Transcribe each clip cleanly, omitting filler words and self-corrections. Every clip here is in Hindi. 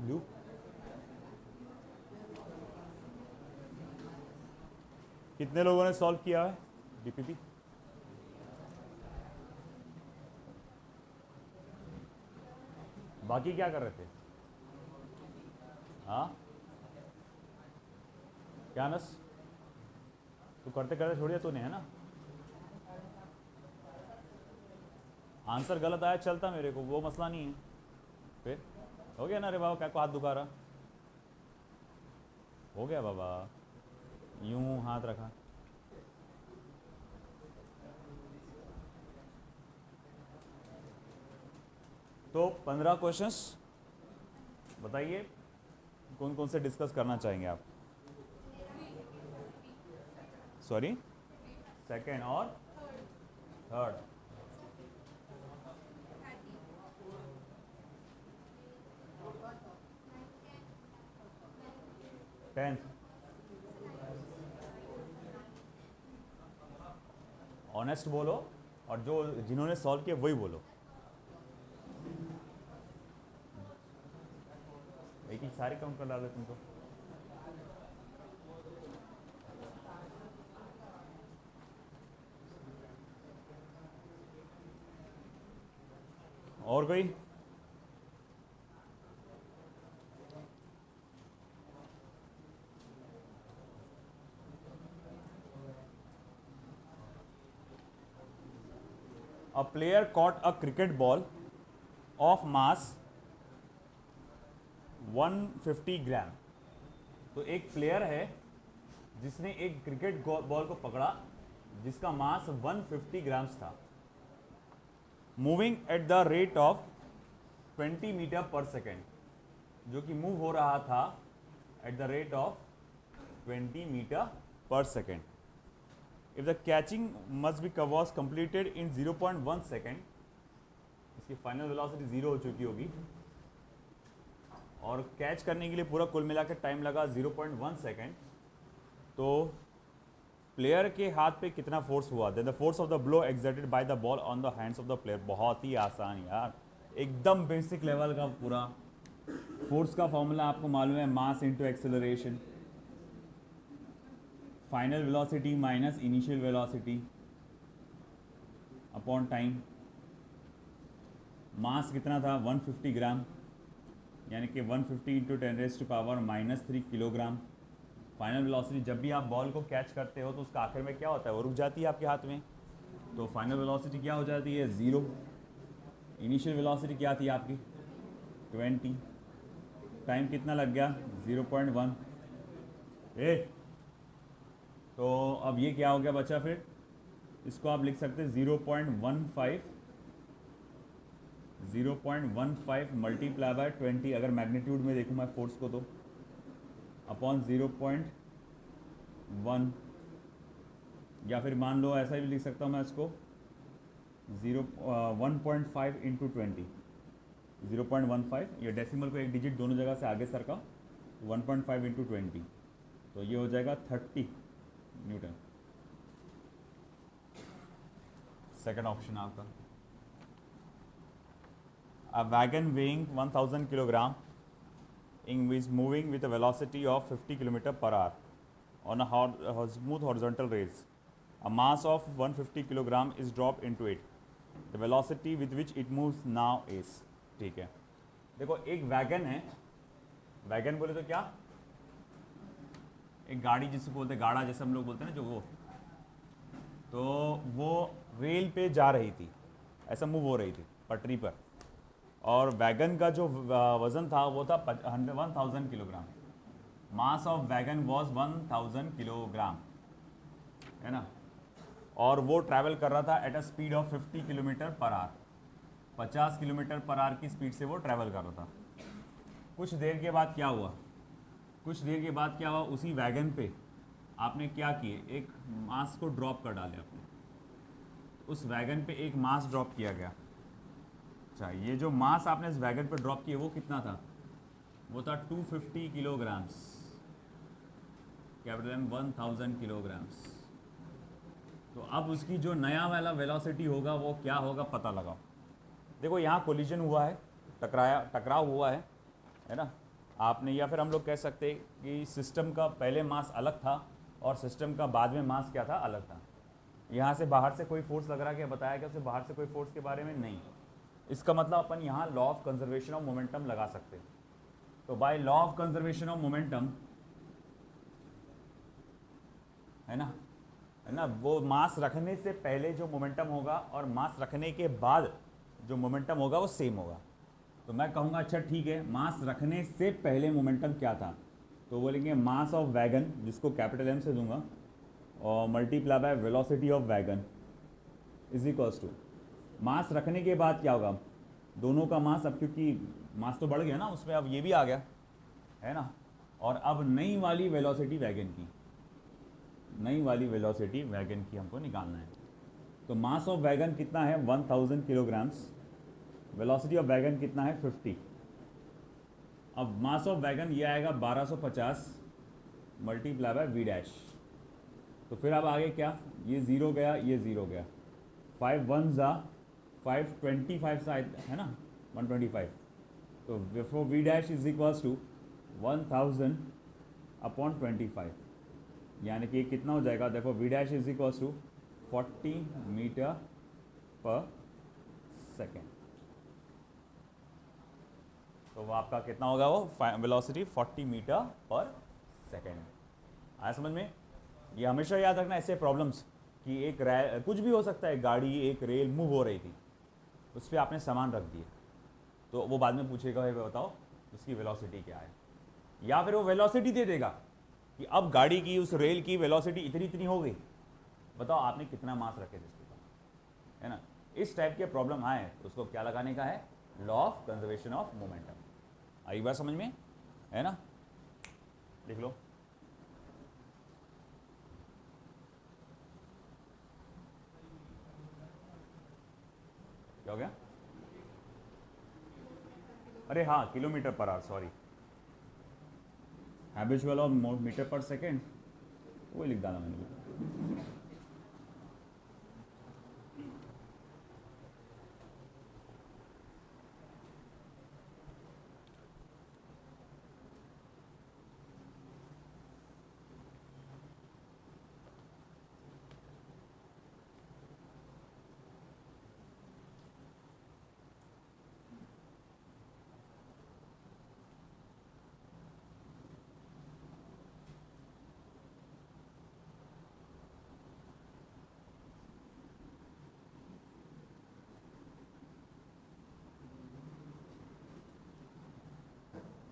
ब्लू। कितने लोगों ने सॉल्व किया है डीपीपी? बाकी क्या कर रहे थे? हाँ क्या नस, तू करते करते छोड़ दिया तूने, है ना? आंसर गलत आया चलता मेरे को, वो मसला नहीं है। फिर हो गया ना रे बाबा, क्या को हाथ दुखा रहा? हो गया बाबा, यूं हाथ रखा। तो 15 क्वेश्चंस बताइए, कौन कौन से डिस्कस करना चाहेंगे आप? सॉरी, सेकंड और थर्ड। टेंथ, ऑनेस्ट बोलो, और जो जिन्होंने सॉल्व किया वही बोलो। एक ही सारे काउंट कर डाले तुमको। और कोई? A player caught a cricket ball of mass 150 ग्राम। तो एक प्लेयर है जिसने एक क्रिकेट बॉल को पकड़ा जिसका मास 150 ग्राम्स था, moving at the rate of 20 metre per second, जो कि मूव हो रहा था at the rate of 20 metre per second. If the catching must be was completed in 0.1 second, इसकी फाइनल वेलोसिटी 0 हो चुकी होगी, और कैच करने के लिए पूरा कुल मिलाकर टाइम लगा 0.1 सेकेंड। तो प्लेयर के हाथ पे कितना फोर्स हुआ? Then the force of the blow exerted by the ball on the hands of the player. बहुत ही आसान यार, एकदम बेसिक लेवल का पूरा। फोर्स का फॉर्मूला आपको मालूम है, mass into acceleration, final velocity minus initial velocity upon time. Mass कितना था? 150 ग्राम, यानी कि 150 इंटू 10⁻³ किलोग्राम। फाइनल वेलोसिटी, जब भी आप बॉल को कैच करते हो तो उसका आखिर में क्या होता है? वो रुक जाती है आपके हाथ में, तो फाइनल वेलोसिटी क्या हो जाती है? 0। इनिशियल वेलोसिटी क्या थी आपकी? 20। टाइम कितना लग गया? 0.1। तो अब ये क्या हो गया बचा? फिर इसको आप लिख सकते हैं 0.15 मल्टीप्लाई बाय 20, अगर मैग्नीट्यूड में देखूँ मैं फोर्स को, तो अपॉन 0.1, या फिर मान लो ऐसा भी लिख सकता हूँ मैं इसको 1.5 इंटू 20, 0.15, ये डेसिमल को एक डिजिट दोनों जगह से आगे सरका, 1.5 इंटू 20, तो ये हो जाएगा 30 न्यूटन। सेकंड ऑप्शन आपका। A wagon weighing 1000 kilogram is moving with a velocity of 50 km per hour on a smooth horizontal race. A mass of 150 kilogram is dropped into it. The velocity with which it moves now is। ठीक है, देखो एक वैगन है, वैगन बोले तो क्या? एक गाड़ी जिसे बोलते हैं, गाड़ा जैसे हम लोग बोलते हैं ना, जो वो, तो वो रेल पे जा रही थी, ऐसा मूव हो रही थी पटरी पर, और वैगन का जो वज़न था वो था 1000 kilogram. Mass of wagon was 1000 kilogram, है ना? और वो ट्रैवल कर रहा था eight a speed of 50 kilometre per hour, 50 kilometre per hour की स्पीड से वो ट्रैवल कर रहा था। कुछ देर के बाद क्या हुआ? उसी वैगन पे आपने क्या किए? एक मास को ड्रॉप कर डाले आपने, उस वैगन पे एक मास ड्रॉप किया गया। अच्छा, ये जो मास आपने इस वैगन पर ड्रॉप किया वो कितना था? वो था 250 किलोग्राम्स, कैपिटल एम 1000 किलोग्राम्स। तो अब उसकी जो नया वाला वेलोसिटी होगा वो क्या होगा, पता लगाओ। देखो यहाँ कोलिजन हुआ है, टकराव हुआ है ना? आपने, या फिर हम लोग कह सकते हैं कि सिस्टम का पहले मास अलग था और सिस्टम का बाद में मास क्या था, अलग था। यहाँ से बाहर से कोई फोर्स लग रहा है, क्या बताया क्या उसे बाहर से कोई फोर्स के बारे में? नहीं। इसका मतलब अपन यहाँ law of conservation of momentum लगा सकते हैं। तो by law of conservation of momentum, है ना, वो मास रखने से पहले जो मोमेंटम होगा और मास रखने के बाद जो मोमेंटम होगा वो सेम होगा। तो मैं कहूँगा अच्छा ठीक है, मास रखने से पहले मोमेंटम क्या था, तो बोलेंगे मास ऑफ वैगन, जिसको कैपिटल एम से दूंगा, और multiply by velocity of wagon is equals to mass रखने के बाद क्या होगा, दोनों का मास, अब क्योंकि मास तो बढ़ गया ना उसमें, अब ये भी आ गया, है ना, और अब नई वाली वेलोसिटी वैगन की, नई वाली वेलोसिटी वैगन की हमको निकालना है। तो मास ऑफ वैगन कितना है, 1000 किलोग्राम्स, वेलोसिटी ऑफ वैगन कितना है, 50। अब मास ऑफ वैगन ये आएगा 1250 मल्टीप्लाई बाय वी डैश। तो फिर अब आगे क्या, ये ज़ीरो गया, ये ज़ीरो गया, 5 1 ज़ा 525 सा है ना, 125। तो for v dash is equals to 1000 upon 25, यानी कि कितना हो जाएगा, देखो v dash is equals to 40 metre per second. तो वो आपका कितना होगा, वो वेलोसिटी 40 मीटर पर सेकेंड। आया समझ में? ये हमेशा याद रखना ऐसे प्रॉब्लम्स कि एक कुछ भी हो सकता है, गाड़ी एक रेल मूव हो रही थी, उस पर आपने सामान रख दिए, तो वो बाद में पूछेगा भाई बताओ उसकी वेलोसिटी क्या है, या फिर वो वेलोसिटी दे देगा कि अब गाड़ी की, उस रेल की वेलोसिटी इतनी इतनी हो गई, बताओ आपने कितना मास रखे थे इसके पास, है ना। इस टाइप के प्रॉब्लम आए तो उसको क्या लगाने का है, law of conservation of momentum. आई बात समझ में, है ना, लिख लो। क्या हो गया, अरे हाँ, kilometre per hour, sorry, habitual और मीटर पर सेकेंड, वो लिख डाला मैंने।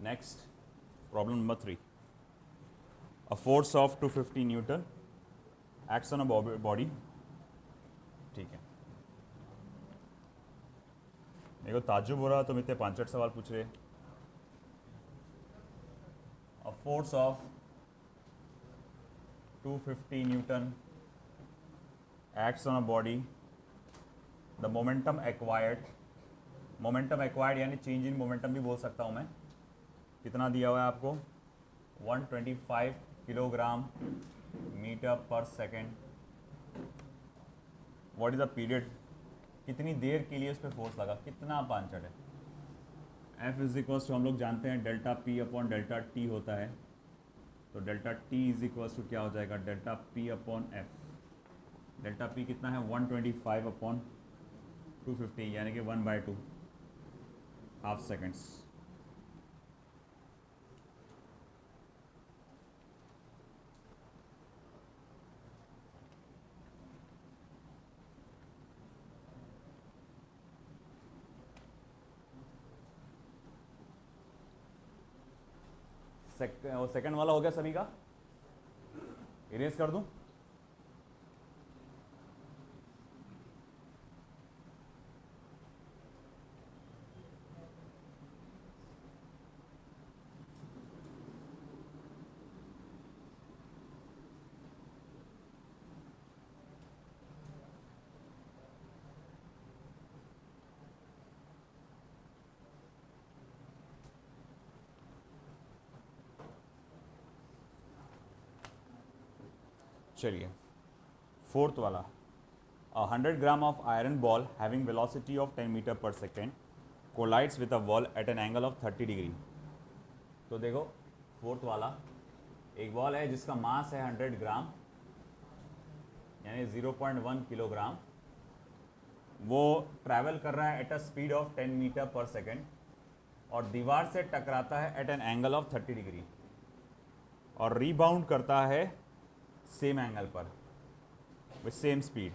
Next, problem number 3. A force of 250 Newton acts on a body. ठीक है, मेरे को ताज्जुब हो रहा, तो इतने 65 सवाल पूछ रहे। A force of 250 Newton acts on a body. The momentum acquired यानी चेंज इन मोमेंटम भी बोल सकता हूँ मैं। कितना दिया हुआ है आपको, 125 kilogram metre per second. What is the period, कितनी देर के लिए उस पर फोर्स लगा, कितना पांचड़ है। एफ इज इक्वल्स टू हम लोग जानते हैं delta p upon delta t होता है, तो delta t is equals to क्या हो जाएगा, delta p upon F. Delta p कितना है, 125 अपॉन 250 यानी कि 1/2 हाफ सेकेंड्स। सेकंड वाला हो गया सभी का, इरेज कर दूं। चलिए, फोर्थ वाला, 100 gram of iron ball having velocity of 10 metre per second collides with a wall at an angle of 30 degree. तो देखो फोर्थ वाला, एक बॉल है जिसका मास है 100 ग्राम यानी 0.1 किलोग्राम, वो ट्रैवल कर रहा है at a speed of 10 metre per second और दीवार से टकराता है at an angle of 30 degree और रीबाउंड करता है सेम एंगल पर विथ सेम स्पीड।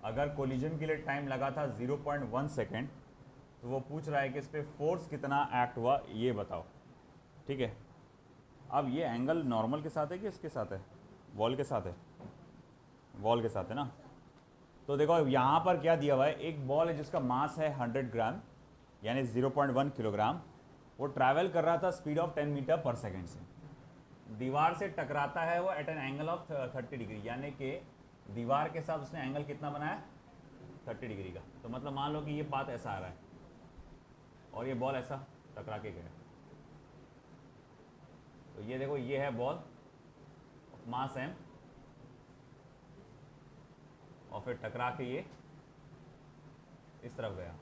अगर कोलिजन के लिए टाइम लगा था 0.1 सेकेंड, तो वो पूछ रहा है कि इस पर फोर्स कितना एक्ट हुआ ये बताओ। ठीक है, अब ये एंगल नॉर्मल के साथ है कि इसके साथ है? वॉल के साथ है, वॉल के साथ है ना। तो देखो यहाँ पर क्या दिया हुआ है, एक बॉल है जिसका मास है 100 ग्राम यानी 0.1 किलोग्राम, वो ट्रैवल कर रहा था speed of 10 metre per second से, दीवार से टकराता है वो at an angle of 30 degree, यानी कि दीवार के साथ उसने एंगल कितना बनाया 30 डिग्री का। तो मतलब मान लो कि ये पाथ ऐसा आ रहा है और ये बॉल ऐसा टकरा के गया। तो ये देखो ये है बॉल मास m और फिर टकरा के ये इस तरफ गया,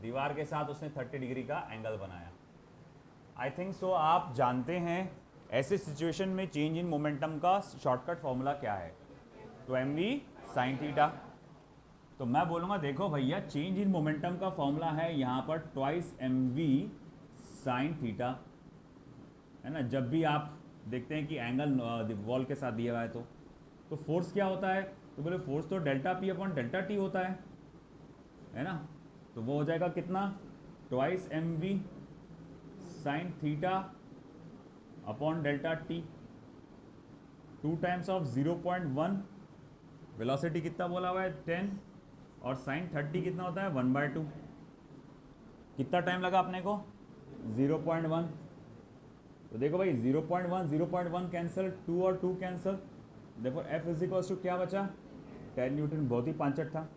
दीवार के साथ उसने 30 डिग्री का एंगल बनाया। आई थिंक सो आप जानते हैं ऐसे सिचुएशन में चेंज इन मोमेंटम का शॉर्टकट फॉर्मूला क्या है, तो mv sin थीटा। तो मैं बोलूँगा देखो भैया चेंज इन मोमेंटम का फॉर्मूला है यहाँ पर ट्वाइस mv sin थीटा, है ना। जब भी आप देखते हैं कि एंगल वॉल के साथ दिया हुआ है तो फोर्स क्या होता है, तो बोले फोर्स तो delta p upon delta t होता है ना। तो वो हो जाएगा कितना, twice mv sin theta upon delta T, 2 times of 0.1, velocity कितना बोला हुआ है 10 और sin 30 कितना होता है 1/2। कितना टाइम लगा अपने को 0.1। तो देखो भाई 0.1 कैंसिल, 2 और 2 कैंसिल, देखो F इज इक्वल टू क्या बचा 10 न्यूटन, बहुत ही पांचट था,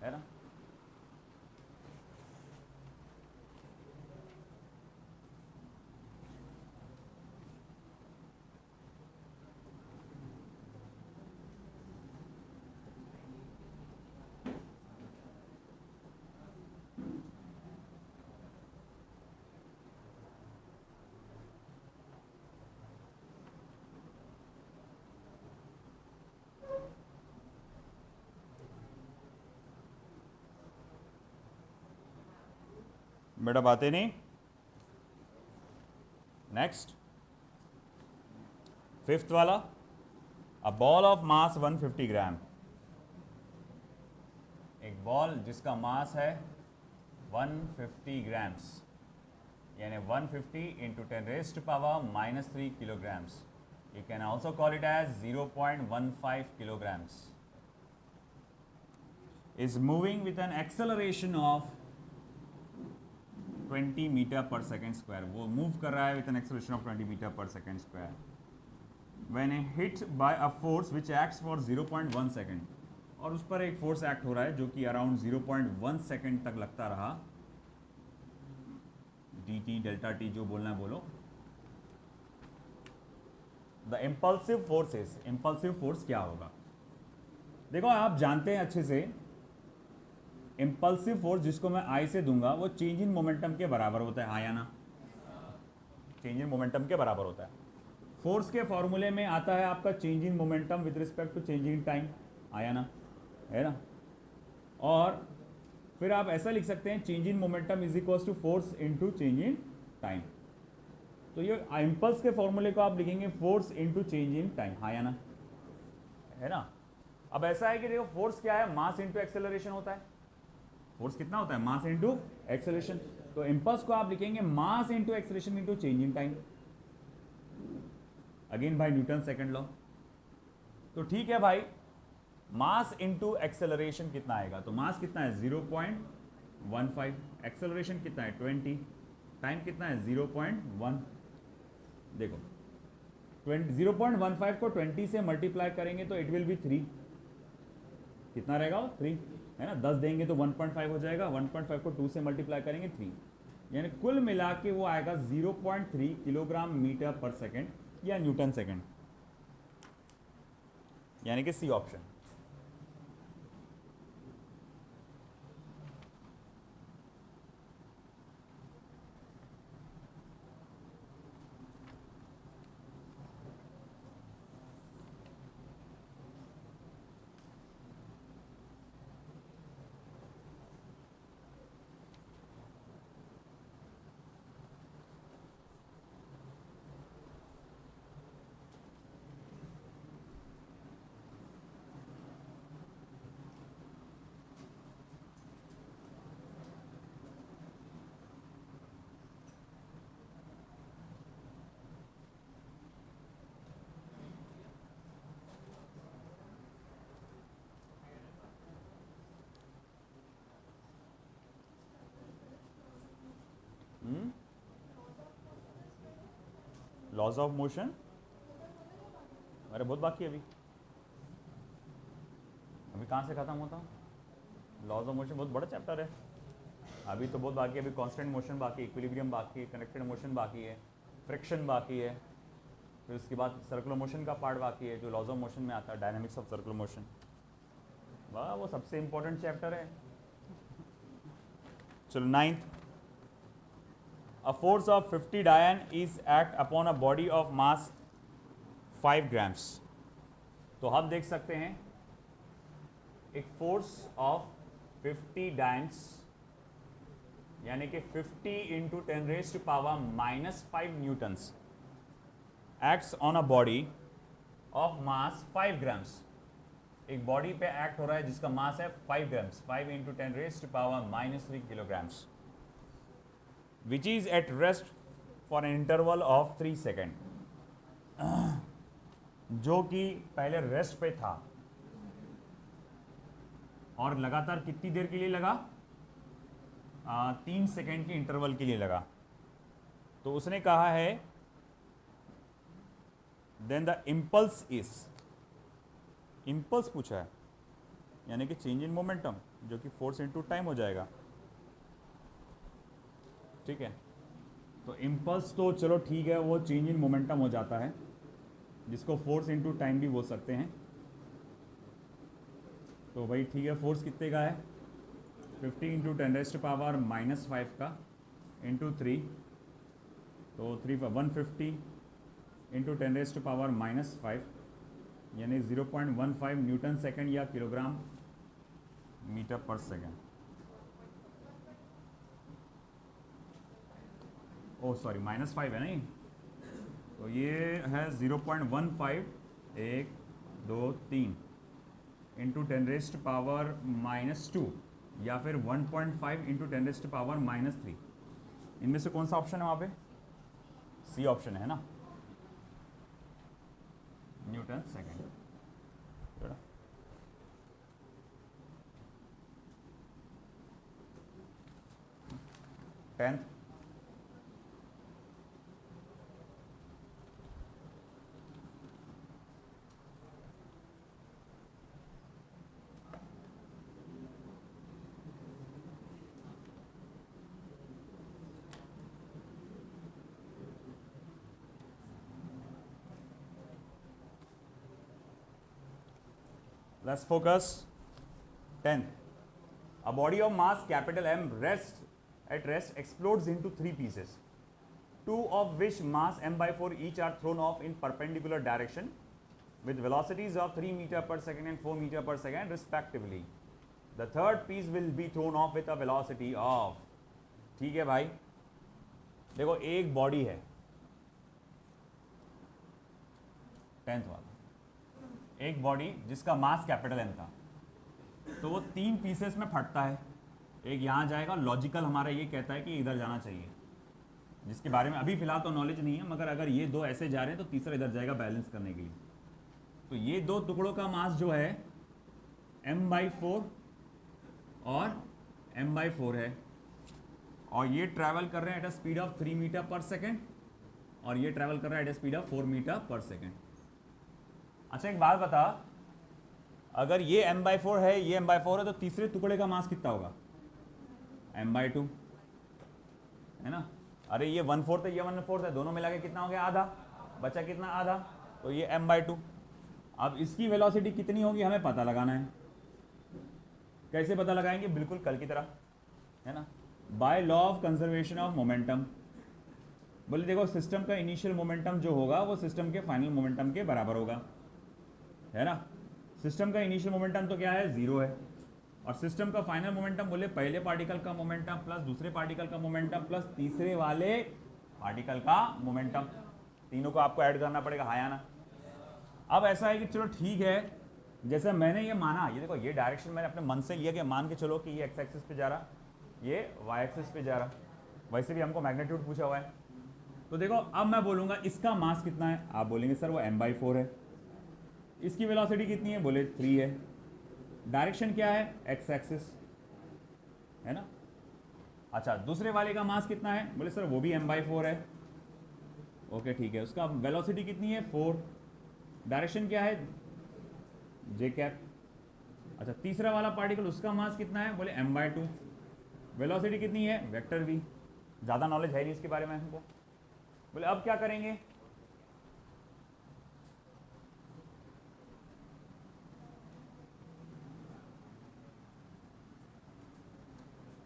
है ना। बेटा बातें नहीं। नेक्स्ट फिफ्थ वाला, अ बॉल ऑफ मास 150 ग्राम, एक बॉल जिसका मास है 150 ग्राम्स यानी 150 into 10 raised power -3 kilograms. You can also call it as 0.15 kilograms, is moving with an acceleration of 20 metre per second square. वो मूव कर रहा है with an acceleration of 20 metre per second square when hit by a force which acts for 0.1 second, और उस पर एक फोर्स एक्ट हो रहा है जो कि अराउंड 0.1 सेकेंड तक लगता रहा। dt डेल्टा टी जो बोलना है बोलो। The impulsive forces, impulsive force क्या होगा, देखो आप जानते हैं अच्छे से इम्पल्सिव फोर्स जिसको मैं आई से दूंगा वो चेंज इन मोमेंटम के बराबर होता है, हाँ या ना, चेंज इन मोमेंटम के बराबर होता है। फोर्स के फॉर्मूले में आता है आपका change in momentum with respect to change in time, आया ना, है ना। और फिर आप ऐसा लिख सकते हैं change in momentum is equals to force into change in time. तो ये इम्पल्स के फॉर्मूले को आप लिखेंगे force into change in time, हाँ या ना, है ना। अब ऐसा है कि देखो फोर्स क्या है, मास इनटू एक्सेलरेशन होता है। फोर्स कितना होता है, मास इनटू एक्सेलरेशन। तो इम्पल्स को आप लिखेंगे mass into acceleration into change in time, again by Newton second law. तो ठीक है भाई, मास इनटू एक्सेलरेशन कितना आएगा, तो मास कितना है 0.15, एक्सेलरेशन कितना है 20, टाइम कितना है 0.1। देखो 0.15 को 20 से मल्टीप्लाई करेंगे तो इट विल बी 3, कितना रहेगा 3, है ना। 10 देंगे तो 1.5 हो जाएगा, 1.5 को 2 से मल्टीप्लाई करेंगे 3, यानी कुल मिला के वो आएगा 0.3 किलोग्राम मीटर पर सेकेंड या न्यूटन सेकेंड, यानी कि C option. Laws of motion, अरे बहुत बाकी है अभी, अभी कहाँ से खत्म होता, लॉज ऑफ मोशन बहुत बड़ा चैप्टर है, अभी तो बहुत बाकी है, अभी कांस्टेंट मोशन बाकी है, इक्विलिब्रियम बाकी है, कनेक्टेड मोशन बाकी है, फ्रिक्शन बाकी है, फिर उसके बाद सर्कुलर मोशन का पार्ट बाकी है जो लॉज ऑफ मोशन में आता है, डायनामिक्स ऑफ सर्कुलर मोशन, वाह वो सबसे इंपॉर्टेंट चैप्टर है। चलो 9th, a force of 50 Dalton is act upon a body of mass 5 grams। तो हम देख सकते हैं एक फोर्स ऑफ 50 डायन्स यानी कि 50 into 10 raise to power -5 newtons acts on a body of mass 5 grams. एक बॉडी पे एक्ट हो रहा है जिसका मास है 5 grams, 5 into 10 raise to power -3 kilograms, which is at rest for an interval of 3 second, जो कि पहले रेस्ट पे था और लगातार कितनी देर के लिए लगा, 3 सेकेंड के इंटरवल के लिए लगा। तो उसने कहा है then the impulse is, impulse पूछा है यानी कि चेंज इन मोमेंटम जो कि फोर्स इनटू टाइम हो जाएगा, ठीक है। तो इम्पल्स तो चलो ठीक है वो चेंज इन मोमेंटम हो जाता है जिसको फोर्स इनटू टाइम भी बोल सकते हैं। तो भाई ठीक है, फोर्स कितने का है 50 इंटू 10 रेज टू पावर -5 का इंटू 3, तो 3 पर 150 इंटू 10 रेज टू पावर -5 यानी 0.15 न्यूटन सेकेंड या kilogram metre per second. Oh sorry -5 है नहीं, तो ये है 0.15 1 2 3 इंटू 10 रेज टू पावर -2 या फिर 1.5 इंटू 10 रेज टू पावर -3। इनमें से कौन सा ऑप्शन है वहाँ पे, सी ऑप्शन है ना, Newton second. 10th, let's focus 10th, a body of mass capital M at rest explodes into 3 pieces, 2 of which mass m/4 each are thrown off in perpendicular direction with velocities of 3 meter per second and 4 meter per second respectively. The third piece will be thrown off with a velocity of, ठीक है भाई, देखो एक बॉडी है 10th वाला, एक बॉडी जिसका मास कैपिटल एम था, तो वो 3 पीसेस में फटता है। एक यहाँ जाएगा, लॉजिकल हमारा ये कहता है कि इधर जाना चाहिए, जिसके बारे में अभी फिलहाल तो नॉलेज नहीं है, मगर अगर ये 2 ऐसे जा रहे हैं तो तीसरा इधर जाएगा बैलेंस करने के लिए। तो ये 2 टुकड़ों का मास जो है m/4 और m/4 है, और ये ट्रैवल कर रहे हैं at a speed of 3 metre per second और ये ट्रैवल कर रहा है at a speed of 4 metre per second. अच्छा एक बात बता, अगर ये m/4 है ये m/4 है तो तीसरे टुकड़े का मास कितना होगा, m/2 है ना। अरे ये 1/4 है ये 1/4 है, दोनों मिला के कितना हो गया, आधा, बचा कितना, आधा, तो ये m/2। अब इसकी वेलोसिटी कितनी होगी हमें पता लगाना है। कैसे पता लगाएंगे, बिल्कुल कल की तरह, है ना, by law of conservation of momentum. बोले देखो सिस्टम का इनिशियल मोमेंटम जो होगा वो सिस्टम के फाइनल मोमेंटम के बराबर होगा, है ना। सिस्टम का इनिशियल मोमेंटम तो क्या है, 0 है, और सिस्टम का फाइनल मोमेंटम बोले पहले पार्टिकल का मोमेंटम प्लस दूसरे पार्टिकल का मोमेंटम प्लस तीसरे वाले पार्टिकल का मोमेंटम, तीनों को आपको ऐड करना पड़ेगा, हाँ या ना। अब ऐसा है कि चलो ठीक है, जैसे मैंने ये माना, ये देखो ये डायरेक्शन मैंने अपने मन से लिया कि मान के चलो कि ये एक्स एक्सिस पे जा रहा, ये वाई एक्सिस पे जा रहा, वैसे भी हमको मैग्नीट्यूड पूछा हुआ है। तो देखो अब मैं बोलूँगा इसका मास कितना है, आप बोलेंगे सर वो m/4 है। इसकी वेलोसिटी कितनी है, बोले 3 है। डायरेक्शन क्या है, एक्स एक्सिस, है ना। अच्छा दूसरे वाले का मास कितना है, बोले सर वो भी m/4 है। ओके ठीक है, उसका वेलोसिटी कितनी है 4, डायरेक्शन क्या है जे कैप। अच्छा तीसरा वाला पार्टिकल उसका मास कितना है, बोले m/2, वेलोसिटी कितनी है वेक्टर v। ज़्यादा नॉलेज है नहीं इसके बारे में हमको। बोले अब क्या करेंगे,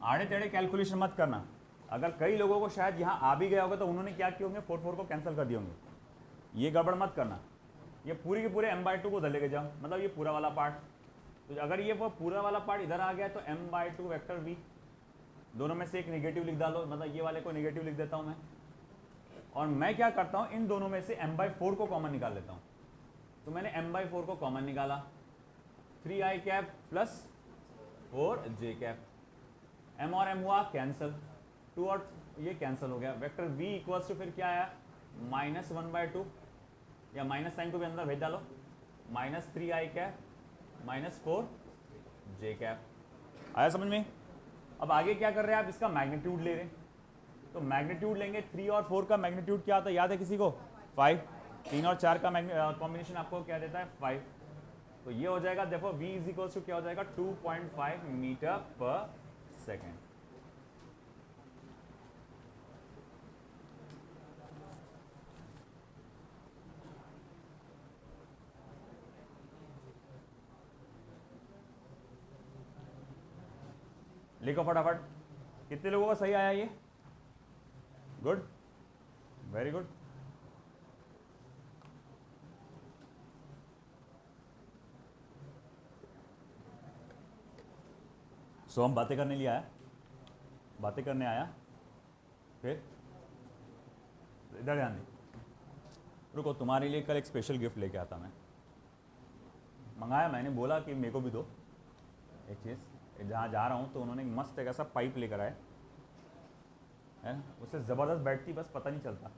आड़े टेढ़े कैलकुलेशन मत करना। अगर कई लोगों को शायद यहाँ आ भी गया होगा तो उन्होंने क्या किए होंगे, 4 को कैंसिल कर दिए होंगे। ये गड़बड़ मत करना, ये पूरी के पूरे m/2 को उधर लेके जाओ, मतलब ये पूरा वाला पार्ट। तो अगर ये वो पूरा वाला पार्ट इधर आ गया तो m/2 वेक्टर v, दोनों में से एक नेगेटिव लिख डालो, मतलब ये वाले को नेगेटिव लिख देता हूँ मैं। और मैं क्या करता हूँ, इन दोनों में से m/4 को कॉमन निकाल लेता हूँ। तो मैंने m/4 को कॉमन निकाला, 3i cap plus 4j cap, m और m हुआ कैंसिल, 2 और ये कैंसिल हो गया। वेक्टर v इक्वल्स टू फिर क्या आया -1/2, या माइनस साइन को भी अंदर भेज डालो, -3i कैप -4j कैप। आया समझ में। अब आगे क्या कर रहे हैं आप, इसका मैग्नीट्यूड ले रहे हैं। तो मैग्नीट्यूड लेंगे, 3 और 4 का मैग्नीट्यूड क्या आता है, याद है किसी को, 5। 3 और 4 का कॉम्बिनेशन आपको क्या देता है 5। तो ये हो जाएगा, देखो v इज इक्वल्स टू क्या हो जाएगा 2.5 मीटर पर सेकेंड। लिखो फटाफट, कितने लोगों का सही आया ये, गुड, वेरी गुड। सो हम बातें करने लिए आया, बातें करने आया, फिर इधर ध्यान दे। रुको, तुम्हारे लिए कल एक स्पेशल गिफ्ट लेके आता मैं, मंगाया मैंने, बोला कि मेरे को भी दो एक चीज़। जहाँ जा रहा हूँ तो उन्होंने मस्त एक ऐसा पाइप लेकर आए है, उससे ज़बरदस्त बैठती, बस पता नहीं चलता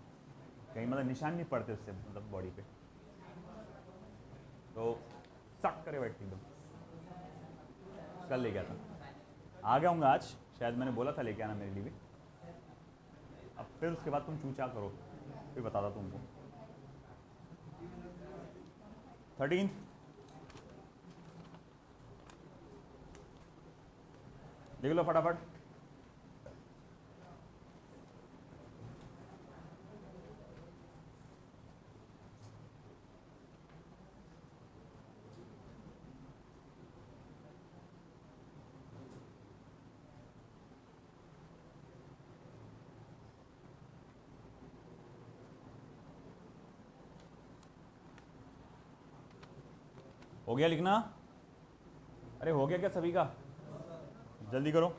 कहीं, मतलब निशान नहीं पड़ते उससे, मतलब बॉडी पे, तो सट करे बैठती एकदम। कल ले गया था, आ गया हूँ आज, शायद मैंने बोला था लेके आना मेरे लिए भी। अब फिर उसके बाद तुम चूचा करो, फिर बताता तुमको। 13 देख लो फटाफट। हो गया लिखना, अरे हो गया क्या सभी का, जल्दी करो।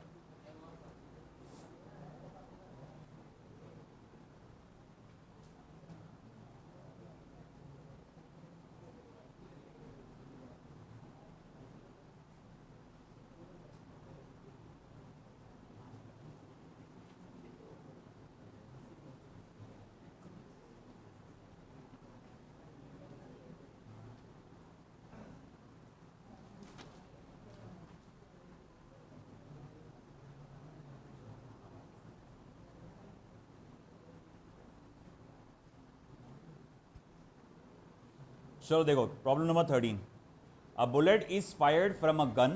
चलो देखो, problem number 13। A bullet is fired from a gun,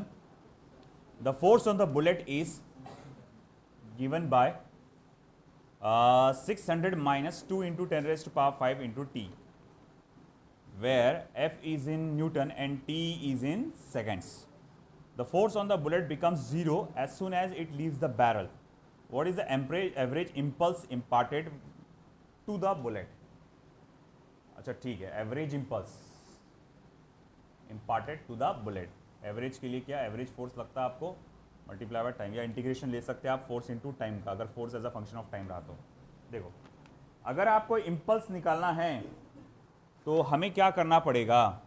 the force on the bullet is given by 600 minus 2 into 10 raised to power 5 into t, where f is in Newton and t is in seconds. The force on the bullet becomes 0 as soon as it leaves the barrel. What is the average impulse imparted to the bullet? अच्छा ठीक है, average impulse imparted to the bullet. Average के लिए क्या, एवरेज फोर्स लगता है आपको मल्टीप्लाई बाय टाइम, या इंटीग्रेशन ले सकते हैं आप फोर्स इनटू टाइम का, अगर force as a function of time रहा तो। देखो, अगर आपको इम्पल्स निकालना है तो हमें क्या करना पड़ेगा,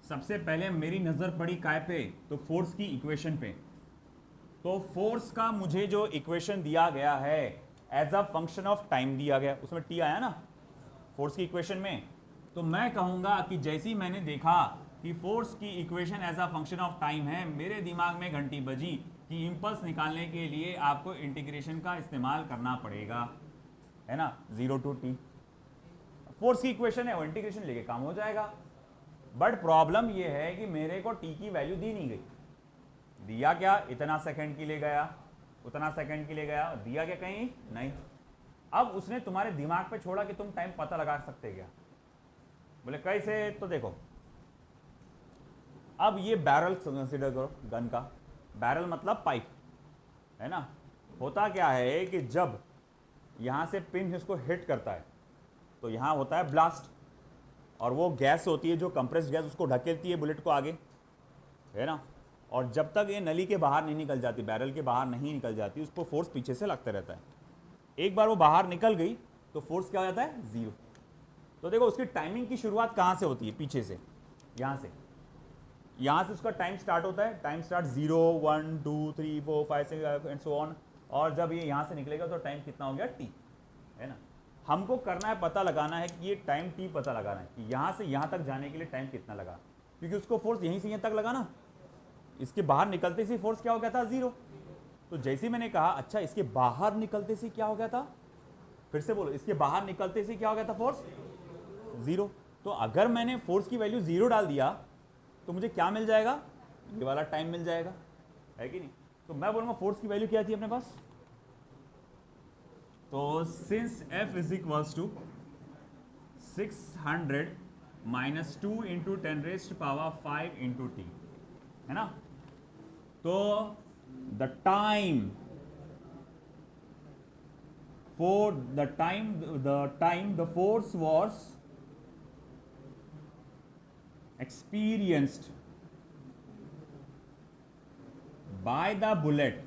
सबसे पहले मेरी नजर पड़ी काय पे, तो फोर्स की इक्वेशन पे। तो फोर्स का मुझे जो इक्वेशन दिया गया है as a function of time दिया गया, उसमें टी आया ना फोर्स की इक्वेशन में। तो मैं कहूंगा कि जैसे ही मैंने देखा कि फोर्स की equation as a function of time है, मेरे दिमाग में घंटी बजी कि इम्पल्स निकालने के लिए आपको इंटीग्रेशन का इस्तेमाल करना पड़ेगा, है ना, 0 to t। फोर्स की इक्वेशन है, वो इंटीग्रेशन लेके काम हो जाएगा। बट प्रॉब्लम ये है कि मेरे को t की वैल्यू दी नहीं गई। दिया क्या, इतना सेकंड के लिए गया, उतना सेकंड के लिए गया, दिया क्या कहीं नहीं। अब उसने तुम्हारे दिमाग पे छोड़ा कि तुम टाइम पता लगा सकते क्या। बोले कैसे, तो देखो अब ये बैरल कंसिडर करो, गन का बैरल मतलब पाइप, है ना। होता क्या है कि जब यहां से पिन इसको हिट करता है तो यहां होता है ब्लास्ट, और वो गैस होती है जो कंप्रेस्ड गैस, उसको ढकेलती है बुलेट को आगे, है ना। और जब तक ये नली के बाहर नहीं निकल जाती, बैरल के बाहर नहीं निकल जाती, उसको फोर्स पीछे से लगता रहता है। एक बार वो बाहर निकल गई तो फोर्स क्या हो जाता है, 0। तो देखो उसकी टाइमिंग की शुरुआत कहाँ से होती है, पीछे से, यहाँ से उसका टाइम स्टार्ट होता है। Time start 0 1 2 3 4 5 6 and so on. और जब ये यहाँ से निकलेगा तो टाइम कितना हो गया, t, है ना। हमको करना है, पता लगाना है कि ये टाइम t पता लगाना है कि यहाँ से यहाँ तक जाने के लिए टाइम कितना लगा, क्योंकि उसको फोर्स यहीं से यहाँ तक लगा ना। इसके बाहर निकलते से फोर्स क्या हो गया था, 0। तो जैसे मैंने कहा, अच्छा इसके बाहर निकलते से क्या हो गया था, फिर से बोलो, इसके बाहर निकलते से क्या हो गया था, फोर्स 0। तो अगर मैंने फोर्स की वैल्यू 0 डाल दिया तो मुझे क्या मिल जाएगा, ये वाला टाइम मिल जाएगा, है कि नहीं। तो मैं बोलूंगा फोर्स की वैल्यू क्या थी अपने पास। तो since F is equals to 600 minus 2 into 10⁵ into t, है ना। तो the time the force was experienced by the bullet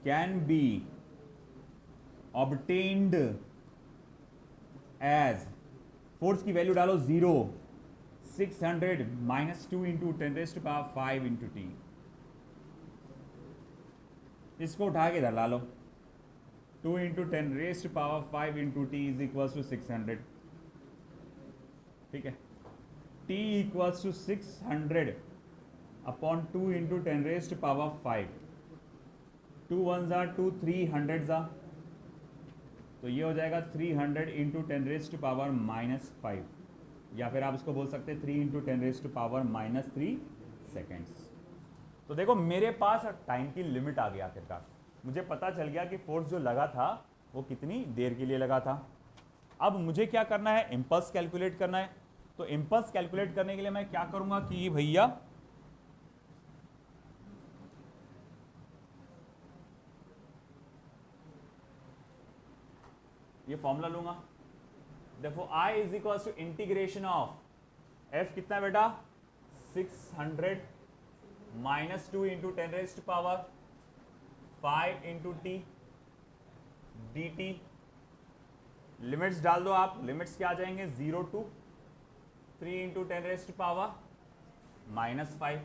can be obtained as, force की वैल्यू डालो 0, 600 माइनस 2 इंटू 10⁵ इंटू t। इसको उठा के इधर ला लो, 2 into 10⁵ into t is equals to 600, ठीक है। t equals to 600 upon 2 into 10⁵, 2 1 ज़ा 2, 300 ज़ा, तो ये हो जाएगा 300 इंटू 10⁻⁻5, या फिर आप इसको बोल सकते हैं 3 इंटू 10⁻³ सेकेंड्स। तो देखो मेरे पास टाइम की लिमिट आ गई आखिरकार, मुझे पता चल गया कि फोर्स जो लगा था वो कितनी देर के लिए लगा था। अब मुझे क्या करना है, इम्पल्स कैलकुलेट करना है। तो इम्पल्स कैलकुलेट करने के लिए मैं क्या करूंगा कि भैया ये फॉर्मूला लूंगा। देखो I is equal to integration of F कितना बेटा, 600 minus 2 into 10⁵ into t dt। Limits डाल दो आप, लिमिट्स क्या आ जाएंगे, 0 to 3 into 10⁻⁻5।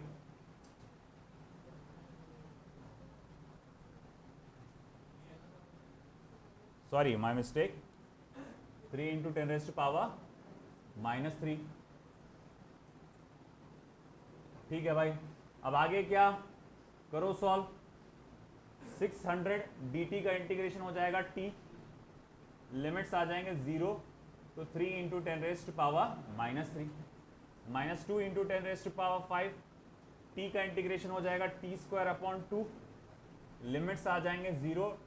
Sorry my mistake, 3 into 10⁻⁻3। ठीक है भाई, अब आगे क्या करो, सॉल्व। 600 dt का इंटीग्रेशन हो जाएगा t, लिमिट्स आ जाएंगे 0 तो 3 इंटू 10⁻⁻3 माइनस 2 इंटू 10⁵, t का इंटीग्रेशन हो जाएगा t² अपॉन 2, लिमिट्स आ जाएंगे 0,